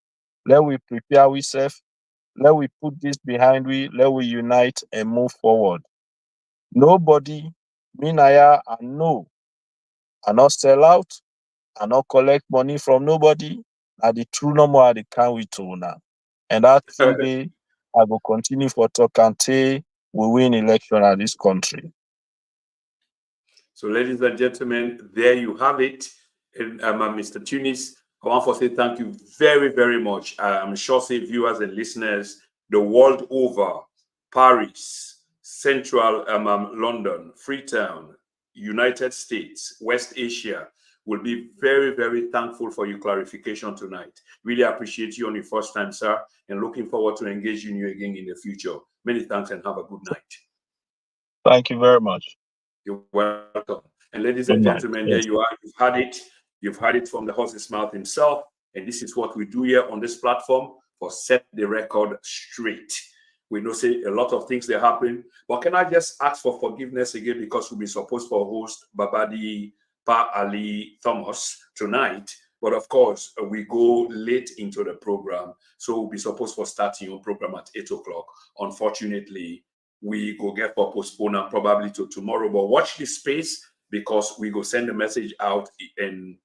Let we prepare ourselves. Let we put this behind we. Let we unite and move forward. Nobody, me Naya, and no, I not sell out. I not collect money from nobody. Now the true number I can with to now. And that true day, I will continue for talk until we win election at this country. So, ladies and gentlemen, there you have it. And Mr. Tunis, I want to say thank you very, very much. I'm sure, say viewers and listeners the world over, Paris, Central London, Freetown, United States, West Asia, will be very, very thankful for your clarification tonight. Really appreciate you on your first time, sir, and looking forward to engaging you again in the future. Many thanks and have a good night. Thank you very much. You're welcome. And ladies Good and night. gentlemen, Yes. there you are. You've had it. You've heard it from the horse's mouth himself. And this is what we do here on this platform for Set the Record Straight. We know say a lot of things that happen, but can I just ask for forgiveness again, because we'll be supposed to host Babadi Pa Ali Thomas tonight. But of course, we go late into the program. So we'll be supposed for starting your program at 8 o'clock. Unfortunately, we go get for postpone probably to tomorrow. But watch this space, because we go send a message out, and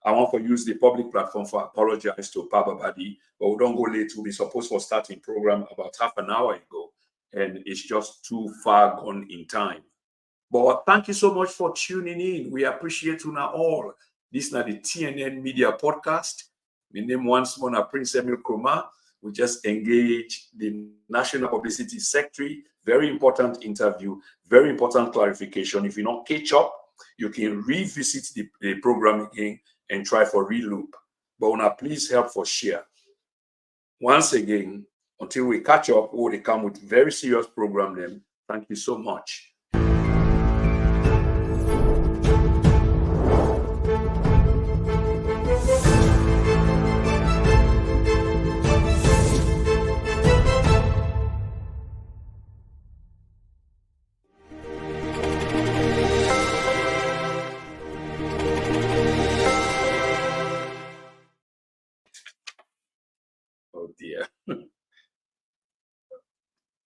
I want to use the public platform for apologize to Babadi, but we don't go late. We'll be supposed for starting program about half an hour ago, and it's just too far gone in time. But thank you so much for tuning in. We appreciate you now all. This is the TNN Media Podcast. My name once more Prince Emil Kroma. We just engage the National Publicity Secretary. Very important interview, very important clarification. If you not catch up, you can revisit the program again and try for reloop. But una please help for share. Once again, until we catch up, we will come with very serious program then. Thank you so much.